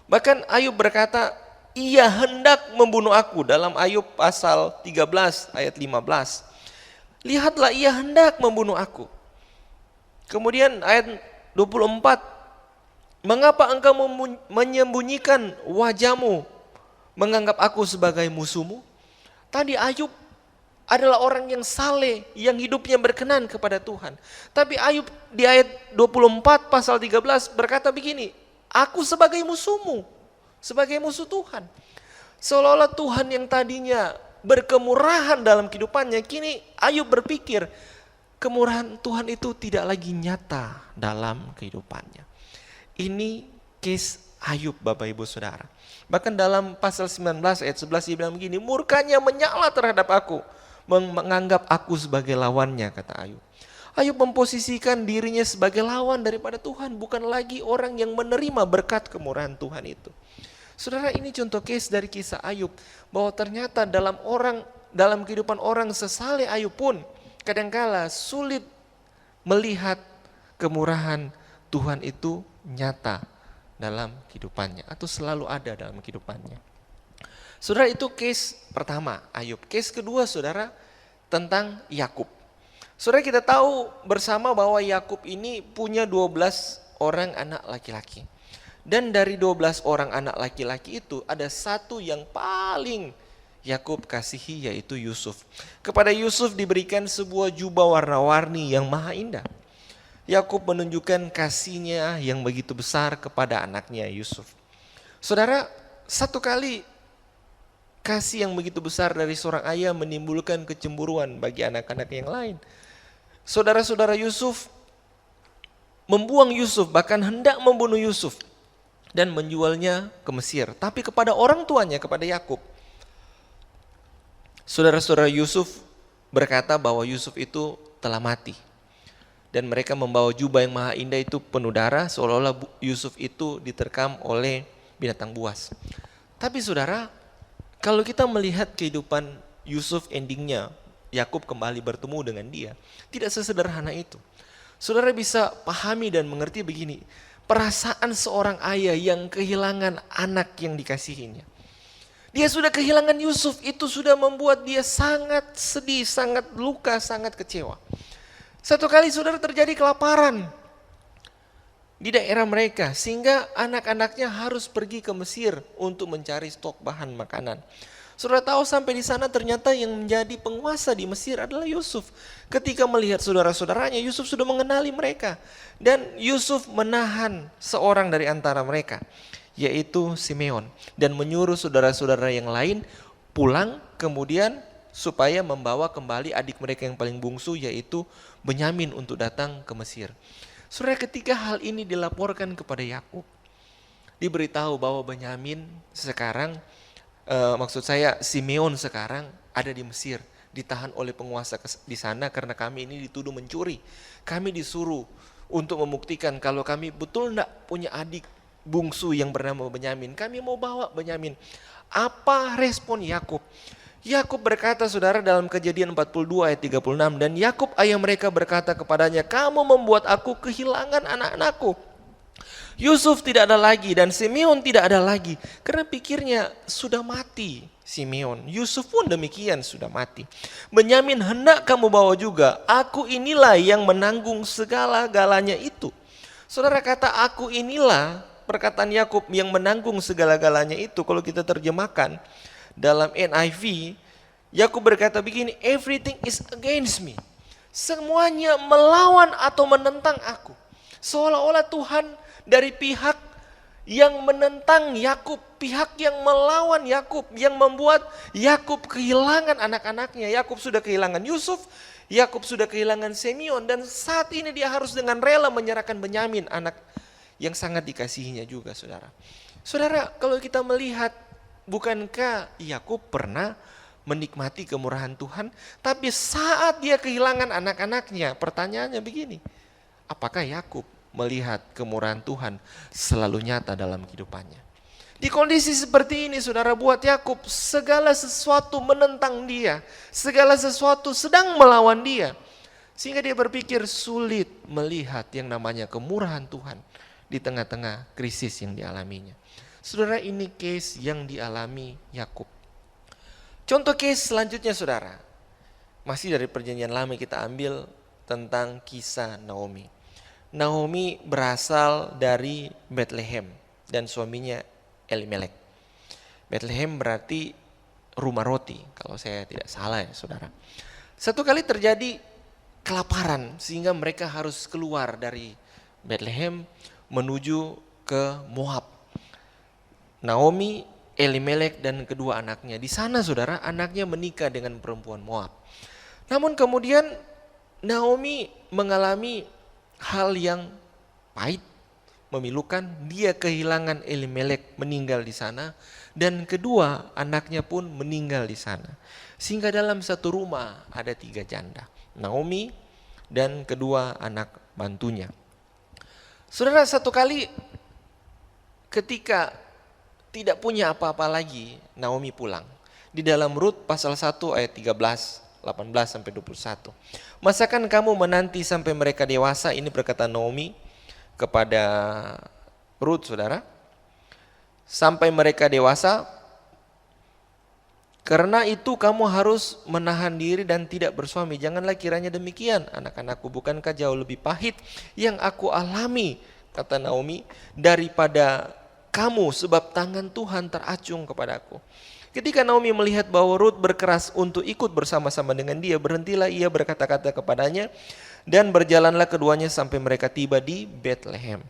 Bahkan Ayub berkata, ia hendak membunuh aku, dalam Ayub pasal 13 ayat 15. Lihatlah, ia hendak membunuh aku. Kemudian ayat 24, mengapa engkau menyembunyikan wajahmu, menganggap aku sebagai musuhmu? Tadi Ayub adalah orang yang saleh, yang hidupnya berkenan kepada Tuhan. Tapi Ayub di ayat 24 pasal 13 berkata begini, aku sebagai musuhmu, sebagai musuh Tuhan. Seolah-olah Tuhan yang tadinya berkemurahan dalam kehidupannya, kini Ayub berpikir kemurahan Tuhan itu tidak lagi nyata dalam kehidupannya. Ini case Ayub, Bapak Ibu Saudara. Bahkan dalam pasal 19 ayat 11 dia bilang begini, murkanya menyala terhadap aku, menganggap aku sebagai lawannya, kata Ayub. Ayub memposisikan dirinya sebagai lawan daripada Tuhan, bukan lagi orang yang menerima berkat kemurahan Tuhan itu. Saudara, ini contoh case dari kisah Ayub, bahwa ternyata dalam kehidupan orang sesaleh Ayub pun kadangkala sulit melihat kemurahan Tuhan itu nyata dalam kehidupannya atau selalu ada dalam kehidupannya. Saudara, itu case pertama Ayub. Case kedua, saudara, tentang Yakub. Saudara, kita tahu bersama bahwa Yakub ini punya 12 orang anak laki-laki. Dan dari 12 orang anak laki-laki itu ada satu yang paling Yakub kasihi, yaitu Yusuf. Kepada Yusuf diberikan sebuah jubah warna-warni yang maha indah. Yakub menunjukkan kasihnya yang begitu besar kepada anaknya Yusuf. Saudara, satu kali kasih yang begitu besar dari seorang ayah menimbulkan kecemburuan bagi anak-anak yang lain. Saudara-saudara Yusuf membuang Yusuf, bahkan hendak membunuh Yusuf dan menjualnya ke Mesir. Tapi kepada orang tuanya, kepada Yakub, saudara-saudara Yusuf berkata bahwa Yusuf itu telah mati. Dan mereka membawa jubah yang maha indah itu penuh darah, seolah-olah Yusuf itu diterkam oleh binatang buas. Tapi saudara, kalau kita melihat kehidupan Yusuf endingnya, Yakub kembali bertemu dengan dia, tidak sesederhana itu. Saudara bisa pahami dan mengerti begini, perasaan seorang ayah yang kehilangan anak yang dikasihinya. Dia sudah kehilangan Yusuf, itu sudah membuat dia sangat sedih, sangat luka, sangat kecewa. Satu kali saudara terjadi kelaparan di daerah mereka, sehingga anak-anaknya harus pergi ke Mesir untuk mencari stok bahan makanan. Saudara tahu sampai di sana ternyata yang menjadi penguasa di Mesir adalah Yusuf. Ketika melihat saudara-saudaranya, Yusuf sudah mengenali mereka. Dan Yusuf menahan seorang dari antara mereka, yaitu Simeon. Dan menyuruh saudara-saudara yang lain pulang kemudian supaya membawa kembali adik mereka yang paling bungsu, yaitu Benyamin, untuk datang ke Mesir. Saudara, ketika hal ini dilaporkan kepada Yakub, diberitahu bahwa Benyamin sekarang, Simeon sekarang ada di Mesir, ditahan oleh penguasa di sana karena kami ini dituduh mencuri. Kami disuruh untuk membuktikan kalau kami betul enggak punya adik bungsu yang bernama Benyamin. Kami mau bawa Benyamin. Apa respon Yakub? Yakub berkata, saudara, dalam Kejadian 42 ayat 36, dan Yakub ayah mereka berkata kepadanya, kamu membuat aku kehilangan anak-anakku. Yusuf tidak ada lagi dan Simeon tidak ada lagi, karena pikirnya sudah mati Simeon. Yusuf pun demikian, sudah mati. Benyamin hendak kamu bawa juga, aku inilah yang menanggung segala-galanya itu. Saudara, kata aku inilah, perkataan Yakub yang menanggung segala-galanya itu, kalau kita terjemahkan dalam NIV, Yakub berkata begini, everything is against me. Semuanya melawan atau menentang aku. Seolah-olah Tuhan dari pihak yang menentang Yakub, pihak yang melawan Yakub, yang membuat Yakub kehilangan anak-anaknya. Yakub sudah kehilangan Yusuf, Yakub sudah kehilangan Simeon, dan saat ini dia harus dengan rela menyerahkan Benyamin, anak yang sangat dikasihinya juga, saudara. Saudara, kalau kita melihat, bukankah Yakub pernah menikmati kemurahan Tuhan? Tapi saat dia kehilangan anak-anaknya, pertanyaannya begini, apakah Yakub melihat kemurahan Tuhan selalu nyata dalam kehidupannya? Di kondisi seperti ini, saudara, buat Yakub segala sesuatu menentang dia, segala sesuatu sedang melawan dia, sehingga dia berpikir sulit melihat yang namanya kemurahan Tuhan di tengah-tengah krisis yang dialaminya. Saudara, ini case yang dialami Yakub. Contoh case selanjutnya, saudara, masih dari Perjanjian Lama kita ambil tentang kisah Naomi. Naomi berasal dari Bethlehem dan suaminya Elimelek. Bethlehem berarti rumah roti, kalau saya tidak salah ya, saudara. Satu kali terjadi kelaparan sehingga mereka harus keluar dari Bethlehem menuju ke Moab. Naomi, Elimelek dan kedua anaknya. Di sana, saudara, anaknya menikah dengan perempuan Moab. Namun kemudian Naomi mengalami hal yang pahit, memilukan. Dia kehilangan Elimelek, meninggal di sana, dan kedua anaknya pun meninggal di sana. Sehingga dalam satu rumah ada 3 janda, Naomi dan kedua anak mantunya. Saudara, satu kali ketika tidak punya apa-apa lagi, Naomi pulang. Di dalam Rut pasal 1 ayat 13, 18 sampai 21. Masakan kamu menanti sampai mereka dewasa, ini perkataan Naomi kepada Rut, saudara. Sampai mereka dewasa, karena itu kamu harus menahan diri dan tidak bersuami. Janganlah kiranya demikian, anak-anakku, bukankah jauh lebih pahit yang aku alami, kata Naomi, daripada kamu, sebab tangan Tuhan teracung kepadaku. Ketika Naomi melihat bahwa Rut berkeras untuk ikut bersama-sama dengan dia, berhentilah ia berkata-kata kepadanya, dan berjalanlah keduanya sampai mereka tiba di Bethlehem.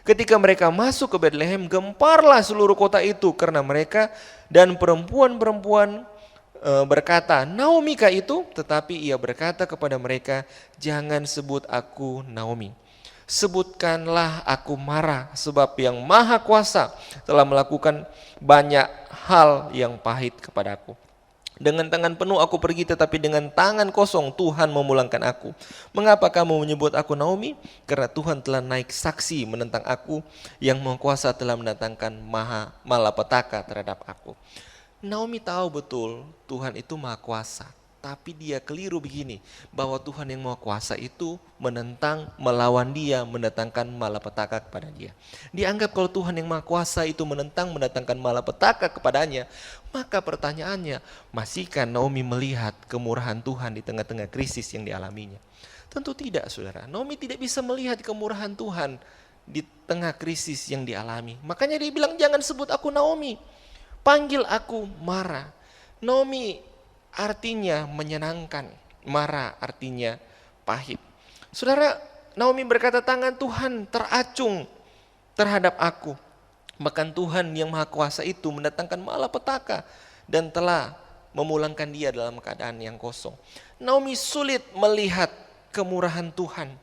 Ketika mereka masuk ke Bethlehem, gemparlah seluruh kota itu karena mereka, dan perempuan-perempuan berkata, Naomi kah itu? Tetapi ia berkata kepada mereka, jangan sebut aku Naomi. Sebutkanlah aku Mara, sebab yang Maha Kuasa telah melakukan banyak hal yang pahit kepadaku. Dengan tangan penuh aku pergi, tetapi dengan tangan kosong Tuhan memulangkan aku. Mengapa kamu menyebut aku Naomi? Karena Tuhan telah naik saksi menentang aku, yang Maha Kuasa telah mendatangkan malapetaka terhadap aku. Naomi tahu betul Tuhan itu Maha Kuasa. Tapi dia keliru begini, bahwa Tuhan yang Maha Kuasa itu menentang, melawan dia, mendatangkan malapetaka kepada dia. Dianggap kalau Tuhan yang Maha Kuasa itu menentang, mendatangkan malapetaka kepadanya, maka pertanyaannya, masihkah Naomi melihat kemurahan Tuhan di tengah-tengah krisis yang dialaminya? Tentu tidak, saudara. Naomi tidak bisa melihat kemurahan Tuhan di tengah krisis yang dialami. Makanya dia bilang, jangan sebut aku Naomi, panggil aku Mara. Naomi artinya menyenangkan, Mara artinya pahit. Saudara, Naomi berkata, tangan Tuhan teracung terhadap aku. Bahkan Tuhan yang Maha Kuasa itu mendatangkan malapetaka dan telah memulangkan dia dalam keadaan yang kosong. Naomi sulit melihat kemurahan Tuhan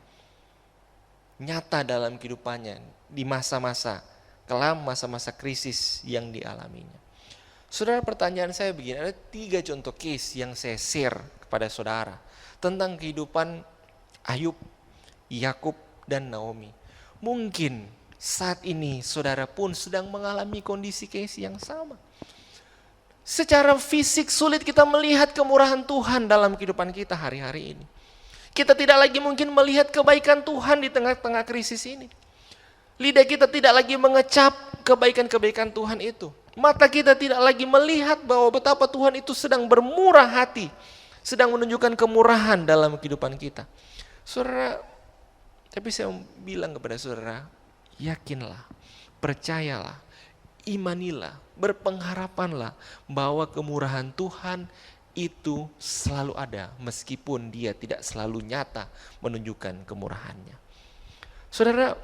nyata dalam kehidupannya di masa-masa kelam, masa-masa krisis yang dialaminya. Saudara, pertanyaan saya begini, ada 3 contoh case yang saya share kepada saudara tentang kehidupan Ayub, Yakub, dan Naomi. Mungkin saat ini saudara pun sedang mengalami kondisi case yang sama. Secara fisik sulit kita melihat kemurahan Tuhan dalam kehidupan kita hari-hari ini. Kita tidak lagi mungkin melihat kebaikan Tuhan di tengah-tengah krisis ini. Lidah kita tidak lagi mengecap kebaikan-kebaikan Tuhan itu. Mata kita tidak lagi melihat bahwa betapa Tuhan itu sedang bermurah hati, sedang menunjukkan kemurahan dalam kehidupan kita. Saudara, tapi saya bilang kepada saudara, yakinlah, percayalah, imanilah, berpengharapanlah bahwa kemurahan Tuhan itu selalu ada, meskipun dia tidak selalu nyata menunjukkan kemurahannya. Saudara,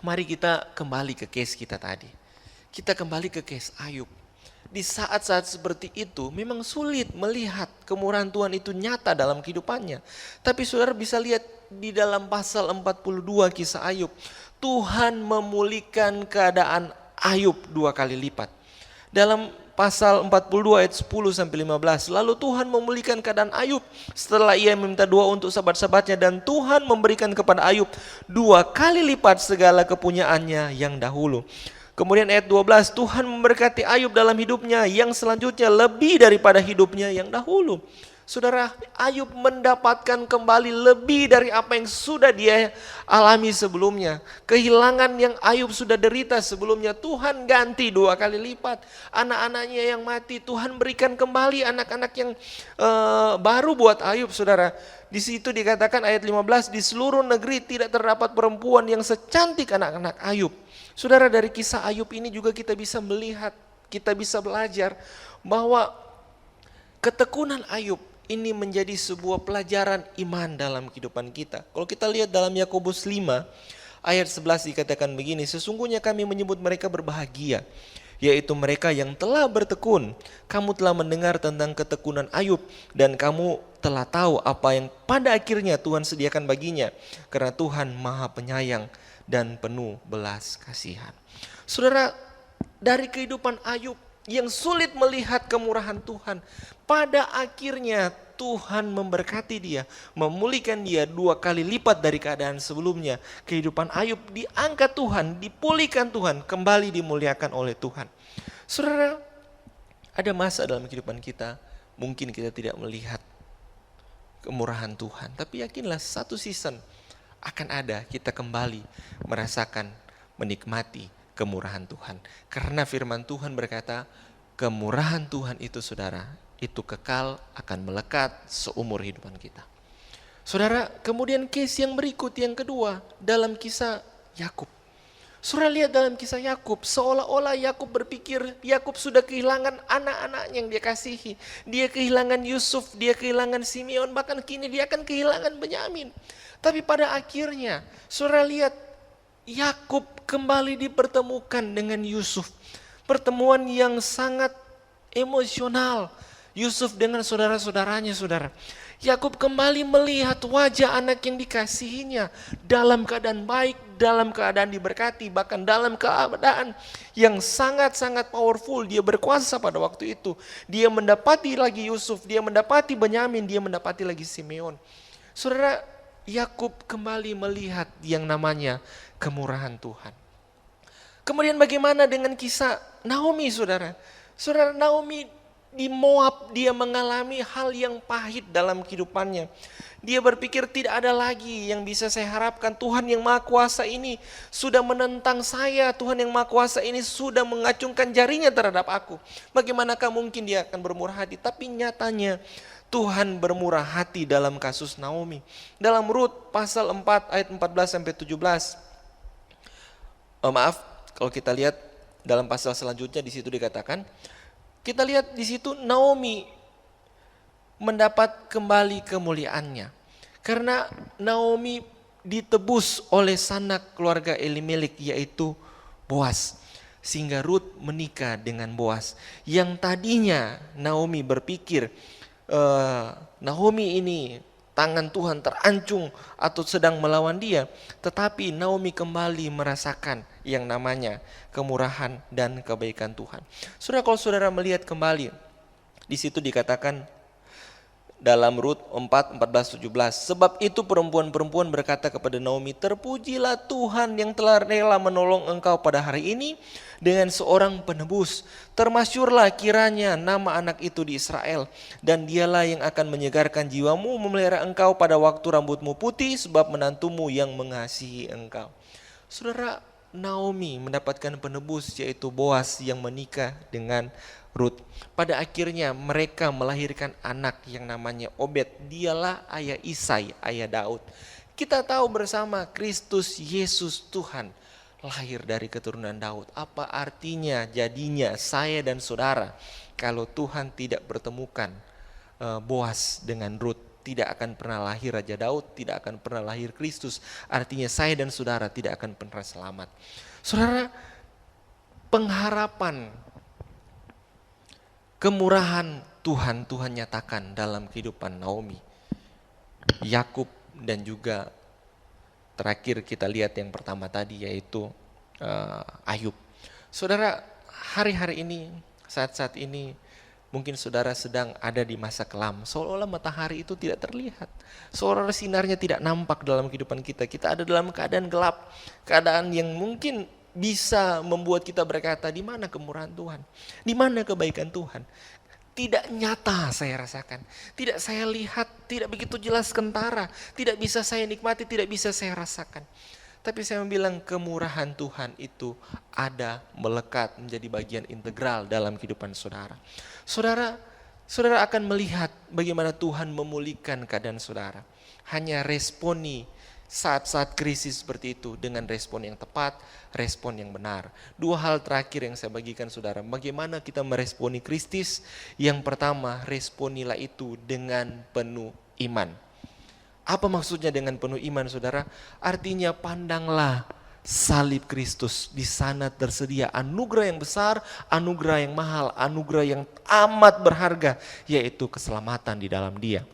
mari kita kembali ke case kita tadi. Kita kembali ke case Ayub. Di saat-saat seperti itu memang sulit melihat kemurahan Tuhan itu nyata dalam kehidupannya. Tapi saudara bisa lihat di dalam pasal 42 kisah Ayub. Tuhan memulihkan keadaan Ayub 2 kali lipat. Dalam pasal 42 ayat 10-15. Lalu Tuhan memulihkan keadaan Ayub setelah ia meminta doa untuk sahabat-sahabatnya. Dan Tuhan memberikan kepada Ayub 2 kali lipat segala kepunyaannya yang dahulu. Kemudian ayat 12, Tuhan memberkati Ayub dalam hidupnya yang selanjutnya lebih daripada hidupnya yang dahulu. Saudara, Ayub mendapatkan kembali lebih dari apa yang sudah dia alami sebelumnya. Kehilangan yang Ayub sudah derita sebelumnya, Tuhan ganti 2 kali lipat. Anak-anaknya yang mati, Tuhan berikan kembali anak-anak yang baru buat Ayub, saudara. Di situ dikatakan ayat 15, di seluruh negeri tidak terdapat perempuan yang secantik anak-anak Ayub. Saudara, dari kisah Ayub ini juga kita bisa melihat, kita bisa belajar bahwa ketekunan Ayub ini menjadi sebuah pelajaran iman dalam kehidupan kita. Kalau kita lihat dalam Yakobus 5 ayat 11 dikatakan begini, sesungguhnya kami menyebut mereka berbahagia, yaitu mereka yang telah bertekun. Kamu telah mendengar tentang ketekunan Ayub dan kamu telah tahu apa yang pada akhirnya Tuhan sediakan baginya, karena Tuhan Maha Penyayang dan penuh belas kasihan. Saudara, dari kehidupan Ayub yang sulit melihat kemurahan Tuhan, pada akhirnya Tuhan memberkati dia, memulihkan dia 2 kali lipat dari keadaan sebelumnya. Kehidupan Ayub diangkat Tuhan, dipulihkan Tuhan, kembali dimuliakan oleh Tuhan. Saudara, ada masa dalam kehidupan kita mungkin kita tidak melihat kemurahan Tuhan, tapi yakinlah satu season akan ada kita kembali merasakan, menikmati kemurahan Tuhan. Karena firman Tuhan berkata, kemurahan Tuhan itu saudara, itu kekal, akan melekat seumur hidupan kita. Saudara, kemudian case yang berikut, yang kedua, dalam kisah Yakub. Saudara lihat dalam kisah Yakub, seolah-olah Yakub berpikir Yakub sudah kehilangan anak-anak yang dia kasihi. Dia kehilangan Yusuf, dia kehilangan Simeon, bahkan kini dia akan kehilangan Benyamin. Tapi pada akhirnya, saudara lihat Yakub kembali dipertemukan dengan Yusuf. Pertemuan yang sangat emosional. Yusuf dengan saudara-saudaranya, saudara. Yakub kembali melihat wajah anak yang dikasihinya dalam keadaan baik, dalam keadaan diberkati, bahkan dalam keadaan yang sangat-sangat powerful. Dia berkuasa pada waktu itu. Dia mendapati lagi Yusuf, dia mendapati Benyamin, dia mendapati lagi Simeon. Saudara, Yakub kembali melihat yang namanya kemurahan Tuhan. Kemudian bagaimana dengan kisah Naomi, saudara? Saudara, Naomi di Moab dia mengalami hal yang pahit dalam kehidupannya. Dia berpikir tidak ada lagi yang bisa saya harapkan. Tuhan yang Maha Kuasa ini sudah menentang saya. Tuhan yang Maha Kuasa ini sudah mengacungkan jarinya terhadap aku. Bagaimanakah mungkin dia akan bermurah hati? Tapi nyatanya Tuhan bermurah hati dalam kasus Naomi. Dalam Rut pasal 4 ayat 14-17. Kalau kita lihat dalam pasal selanjutnya di situ dikatakan, kita lihat di situ Naomi mendapat kembali kemuliaannya. Karena Naomi ditebus oleh sanak keluarga Elimelek, yaitu Boas. Sehingga Rut menikah dengan Boas. Yang tadinya Naomi berpikir, Naomi ini tangan Tuhan terancung atau sedang melawan dia. Tetapi Naomi kembali merasakan yang namanya kemurahan dan kebaikan Tuhan. Saudara, kalau saudara melihat kembali, di situ dikatakan dalam Rut 4, 14, 17. Sebab itu perempuan-perempuan berkata kepada Naomi, terpujilah Tuhan yang telah rela menolong engkau pada hari ini dengan seorang penebus. Termasyurlah kiranya nama anak itu di Israel. Dan dialah yang akan menyegarkan jiwamu, memelihara engkau pada waktu rambutmu putih, sebab menantumu yang mengasihi engkau. Saudara, Naomi mendapatkan penebus, yaitu Boas yang menikah dengan Rut. Pada akhirnya mereka melahirkan anak yang namanya Obed. Dialah ayah Isai, ayah Daud. Kita tahu bersama Kristus Yesus Tuhan lahir dari keturunan Daud. Apa artinya jadinya saya dan saudara kalau Tuhan tidak bertemukan Boas dengan Rut? Tidak akan pernah lahir Raja Daud, tidak akan pernah lahir Kristus. Artinya saya dan saudara tidak akan pernah selamat. Saudara, pengharapan kemurahan Tuhan nyatakan dalam kehidupan Naomi, Yakub, dan juga terakhir kita lihat yang pertama tadi yaitu Ayub. Saudara, hari-hari ini, saat-saat ini mungkin saudara sedang ada di masa kelam. Seolah-olah matahari itu tidak terlihat. Seolah-olah sinarnya tidak nampak dalam kehidupan kita. Kita ada dalam keadaan gelap. Keadaan yang mungkin bisa membuat kita berkata, di mana kemurahan Tuhan? Di mana kebaikan Tuhan? Tidak nyata saya rasakan. Tidak saya lihat, tidak begitu jelas kentara. Tidak bisa saya nikmati, tidak bisa saya rasakan. Tapi saya bilang kemurahan Tuhan itu ada, melekat, menjadi bagian integral dalam kehidupan saudara. Saudara akan melihat bagaimana Tuhan memulihkan keadaan saudara. Hanya responi saat-saat krisis seperti itu dengan respon yang tepat, respon yang benar. Dua hal terakhir yang saya bagikan saudara. Bagaimana kita meresponi krisis? Yang pertama, responilah itu dengan penuh iman. Apa maksudnya dengan penuh iman, saudara? Artinya pandanglah salib Kristus. Di sana tersedia anugerah yang besar, anugerah yang mahal, anugerah yang amat berharga, yaitu keselamatan di dalam Dia.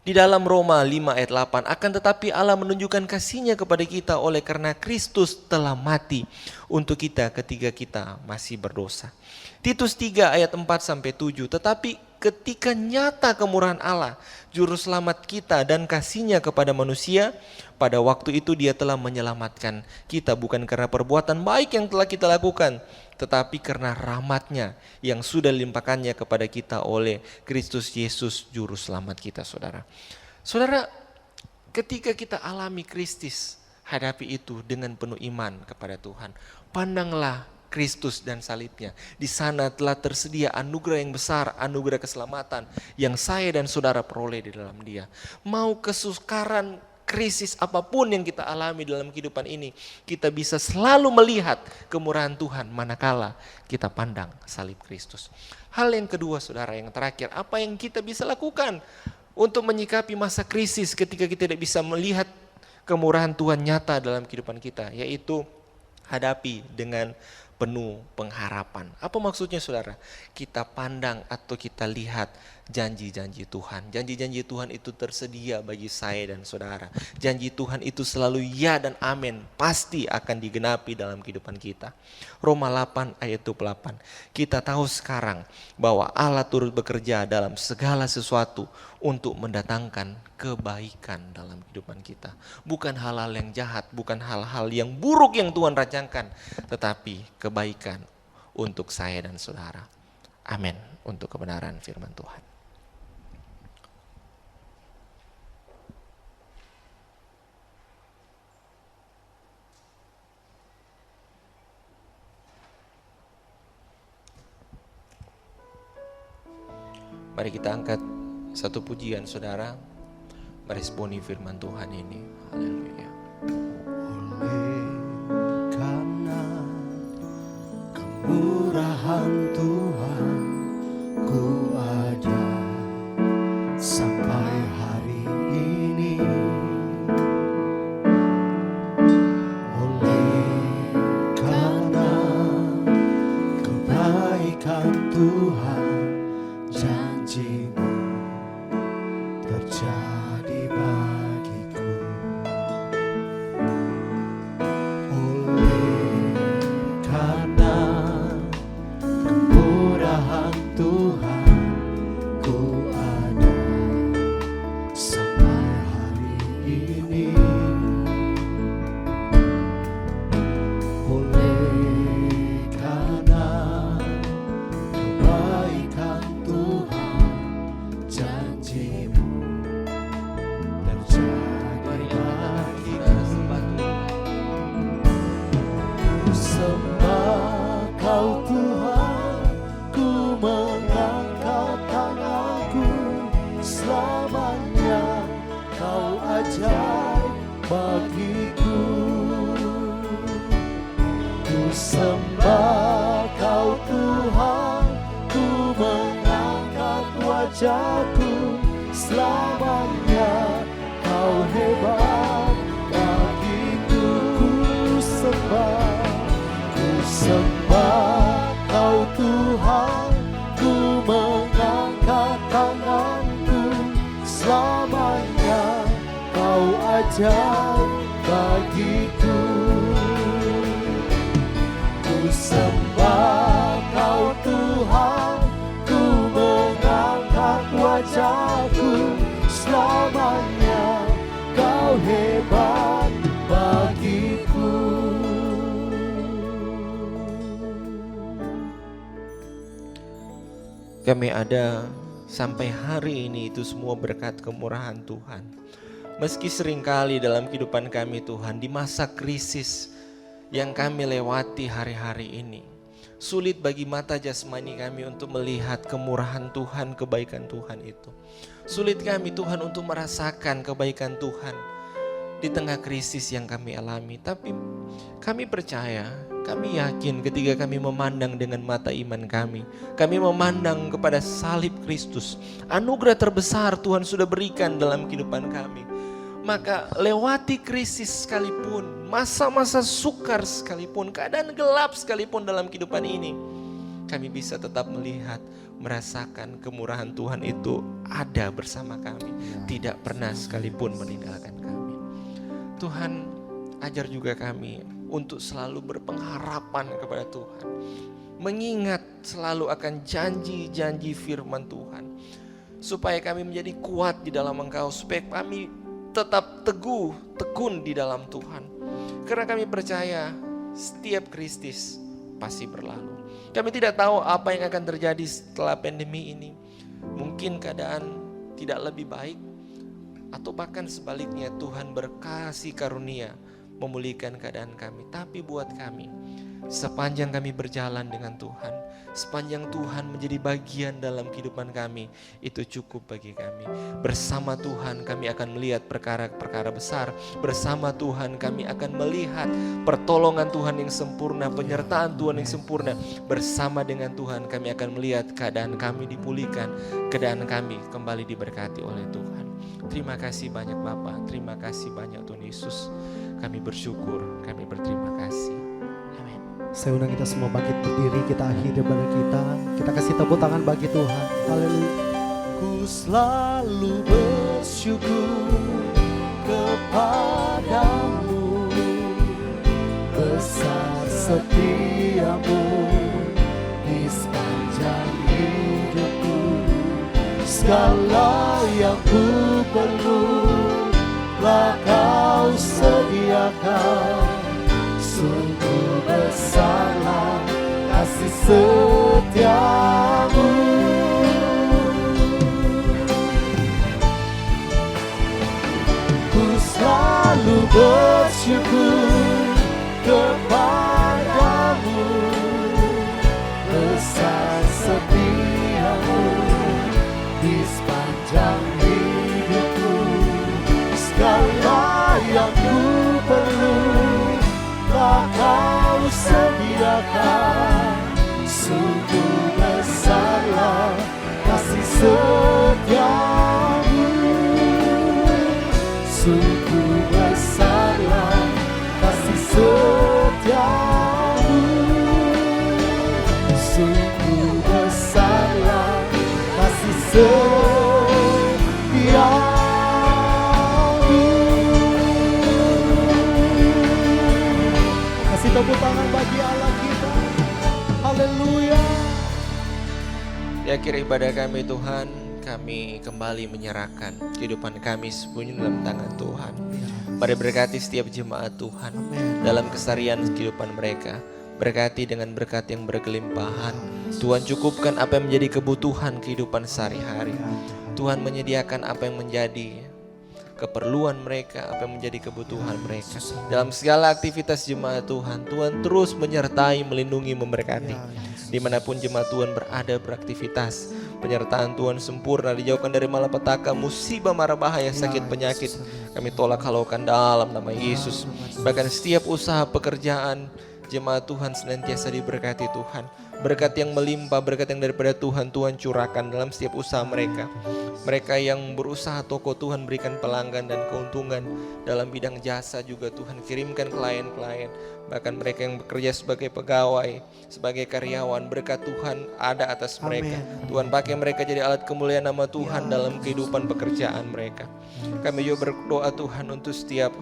Di dalam Roma 5 ayat 8, akan tetapi Allah menunjukkan kasih-Nya kepada kita oleh karena Kristus telah mati untuk kita ketika kita masih berdosa. Titus 3 ayat 4-7, tetapi ketika nyata kemurahan Allah, juru selamat kita dan kasih-Nya kepada manusia, pada waktu itu Dia telah menyelamatkan kita bukan karena perbuatan baik yang telah kita lakukan, tetapi karena rahmat-Nya yang sudah dilimpahkannya kepada kita oleh Kristus Yesus juru selamat kita, saudara. Saudara, ketika kita alami krisis, hadapi itu dengan penuh iman kepada Tuhan. Pandanglah Kristus dan salibnya. Di sana telah tersedia anugerah yang besar, anugerah keselamatan yang saya dan saudara peroleh di dalam Dia. Mau kesukaran, krisis apapun yang kita alami dalam kehidupan ini, kita bisa selalu melihat kemurahan Tuhan manakala kita pandang salib Kristus. Hal yang kedua, saudara, yang terakhir, apa yang kita bisa lakukan untuk menyikapi masa krisis ketika kita tidak bisa melihat kemurahan Tuhan nyata dalam kehidupan kita, yaitu hadapi dengan penuh pengharapan. Apa maksudnya, saudara? Kita pandang atau kita lihat janji-janji Tuhan. Janji-janji Tuhan itu tersedia bagi saya dan saudara. Janji Tuhan itu selalu ya dan amin, pasti akan digenapi dalam kehidupan kita. Roma 8 ayat 28. Kita tahu sekarang bahwa Allah turut bekerja dalam segala sesuatu untuk mendatangkan kebaikan dalam kehidupan kita. Bukan hal-hal yang jahat, bukan hal-hal yang buruk yang Tuhan rancangkan, tetapi kebaikan untuk saya dan saudara. Amin. Untuk kebenaran firman Tuhan. Mari kita angkat satu pujian saudara, meresponi firman Tuhan ini. Haleluya. Oleh karena kemurahan Tuhan, ku ada sampai hari ini. Oleh karena kebaikan Tuhan, janji-Mu terjadi bagiku. Oleh karena kemurahan Tuhan, ku ada sampai hari ini. Oleh karena kebaikan Tuhan, janji-Mu terjadi bagiku. Ku sembah Kau Tuhan, ku mengangkat tanganku, selamanya Kau ajaib bagiku. Ku sembah Kau Tuhan, ku mengangkat wajahku, selamanya Kau hebat bagiku. Ku sembah Kau Tuhan, ku mengangkat tanganku, selamanya Kau ajaib bagiku. Ku sembah Kau Tuhan, ku mengangkat wajahku, selamanya Kau hebat bagiku. Kami ada sampai hari ini itu semua berkat kemurahan Tuhan. Meski seringkali dalam kehidupan kami Tuhan, di masa krisis yang kami lewati hari-hari ini, sulit bagi mata jasmani kami untuk melihat kemurahan Tuhan, kebaikan Tuhan itu. Sulit kami Tuhan untuk merasakan kebaikan Tuhan di tengah krisis yang kami alami. Tapi kami percaya, kami yakin ketika kami memandang dengan mata iman kami memandang kepada salib Kristus, anugerah terbesar Tuhan sudah berikan dalam kehidupan kami. Maka lewati krisis sekalipun, masa-masa sukar sekalipun, keadaan gelap sekalipun dalam kehidupan ini, kami bisa tetap melihat, merasakan kemurahan Tuhan itu ada bersama kami, tidak pernah sekalipun meninggalkan kami. Tuhan, ajar juga kami untuk selalu berpengharapan kepada Tuhan, mengingat selalu akan janji-janji firman Tuhan, supaya kami menjadi kuat di dalam Engkau, supaya kami tetap teguh, tekun di dalam Tuhan. Karena kami percaya setiap krisis pasti berlalu. Kami tidak tahu apa yang akan terjadi setelah pandemi ini. Mungkin keadaan tidak lebih baik, atau bahkan sebaliknya Tuhan berkasih karunia memulihkan keadaan kami. Tapi buat kami, sepanjang kami berjalan dengan Tuhan, sepanjang Tuhan menjadi bagian dalam kehidupan kami, itu cukup bagi kami. Bersama Tuhan kami akan melihat perkara-perkara besar. Bersama Tuhan kami akan melihat pertolongan Tuhan yang sempurna, penyertaan Tuhan yang sempurna. Bersama dengan Tuhan kami akan melihat keadaan kami dipulihkan, keadaan kami kembali diberkati oleh Tuhan. Terima kasih banyak Bapa, terima kasih banyak Tuhan Yesus. Kami bersyukur, kami berterima kasih. Amin. Saya undang kita semua bangkit berdiri, kita akhiri ibadah kita. Kita kasih tepuk tangan bagi Tuhan. Haleluya. Ku selalu bersyukur kepadamu, besar setiamu di sepanjang hidupku. Segala yang ku perlu telah Kau sediakan. Sungguh besarlah kasih setiamu. Ku selalu bersyukur kepadamu, besar setiamu di sepanjang hidupku. Segala yang ku perlu telah Kau sediakan. Sungguh besarlah kasih setiamu. Sungguh besarlah kasih setiamu. Sungguh besarlah kasih setiamu. Kasih tepuk tangan bagi Allah kita. Haleluya. Di akhir ibadah kami Tuhan, kami kembali menyerahkan kehidupan kami sepenuhnya dalam tangan Tuhan. Mari berkati setiap jemaat Tuhan dalam keseharian kehidupan mereka. Berkati dengan berkat yang berkelimpahan. Tuhan cukupkan apa yang menjadi kebutuhan kehidupan sehari-hari. Tuhan menyediakan apa yang menjadi keperluan mereka, apa yang menjadi kebutuhan mereka. Dalam segala aktivitas jemaat Tuhan, Tuhan terus menyertai, melindungi, memberkati. Dimanapun jemaat Tuhan berada beraktivitas, penyertaan Tuhan sempurna, dijauhkan dari malapetaka, musibah, mara bahaya, sakit, penyakit. Kami tolak halaukan dalam nama Yesus. Bahkan setiap usaha pekerjaan jemaat Tuhan senantiasa diberkati Tuhan. Berkat yang melimpah, berkat yang daripada Tuhan, Tuhan curahkan dalam setiap usaha mereka. Mereka yang berusaha toko, Tuhan berikan pelanggan dan keuntungan. Dalam bidang jasa juga Tuhan kirimkan klien-klien. Bahkan mereka yang bekerja sebagai pegawai, sebagai karyawan, berkat Tuhan ada atas mereka. Tuhan pakai mereka jadi alat kemuliaan nama Tuhan dalam kehidupan pekerjaan mereka. Kami juga berdoa Tuhan untuk setiap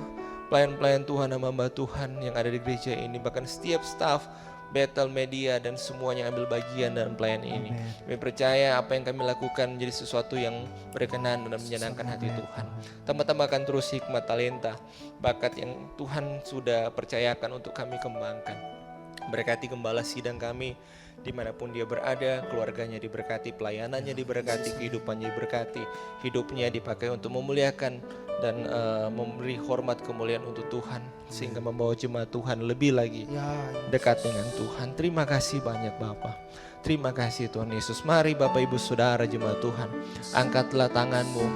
pelayan-pelayan Tuhan, hamba-hamba Tuhan yang ada di gereja ini, bahkan setiap staf Bethel Media dan semuanya ambil bagian dalam pelayanan ini. Kami percaya apa yang kami lakukan menjadi sesuatu yang berkenan dan menyenangkan hati Tuhan. Tambah-tambahkan terus hikmat, talenta, bakat yang Tuhan sudah percayakan untuk kami kembangkan. Berkati gembala sidang kami dimanapun dia berada, keluarganya diberkati, pelayanannya diberkati, kehidupannya diberkati, hidupnya dipakai untuk memuliakan dan memberi hormat kemuliaan untuk Tuhan, sehingga membawa jemaat Tuhan lebih lagi dekat dengan Tuhan. Terima kasih banyak Bapa. Terima kasih Tuhan Yesus. Mari Bapak Ibu Saudara jemaat Tuhan, angkatlah tanganmu,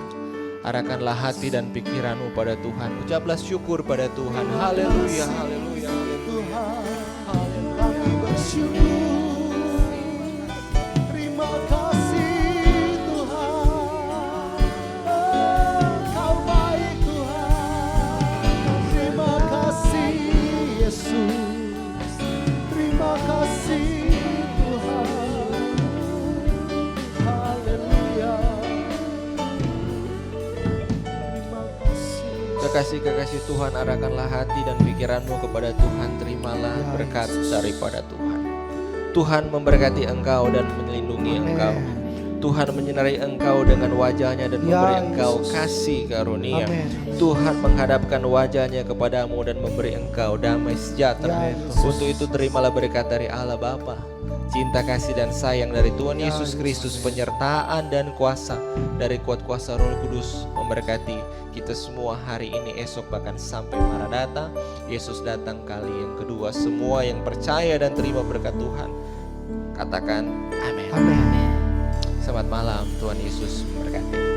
arahkanlah hati dan pikiranmu pada Tuhan. Ucaplah syukur pada Tuhan. Haleluya, haleluya, Tuhan, kami bersyukur. Terima kasih Tuhan, Engkau baik Tuhan. Terima kasih Yesus, terima kasih Tuhan. Haleluya. Terima kasih. Kekasih-kekasih Tuhan, arahkanlah hati dan pikiranmu kepada Tuhan. Terimalah berkat daripada Tuhan. Tuhan memberkati engkau dan melindungi engkau. Tuhan menyinari engkau dengan wajahnya dan memberi engkau kasih karunia. Tuhan menghadapkan wajahnya kepadamu dan memberi engkau damai sejahtera. Untuk itu terimalah berkat dari Allah Bapa, cinta kasih dan sayang dari Tuhan Yesus Kristus, penyertaan dan kuasa dari kuat kuasa Roh Kudus memberkati kita semua hari ini, esok, bahkan sampai Maranatha, Yesus datang kali yang kedua. Semua yang percaya dan terima berkat Tuhan katakan amin. Amin. Selamat malam, Tuhan Yesus memberkati.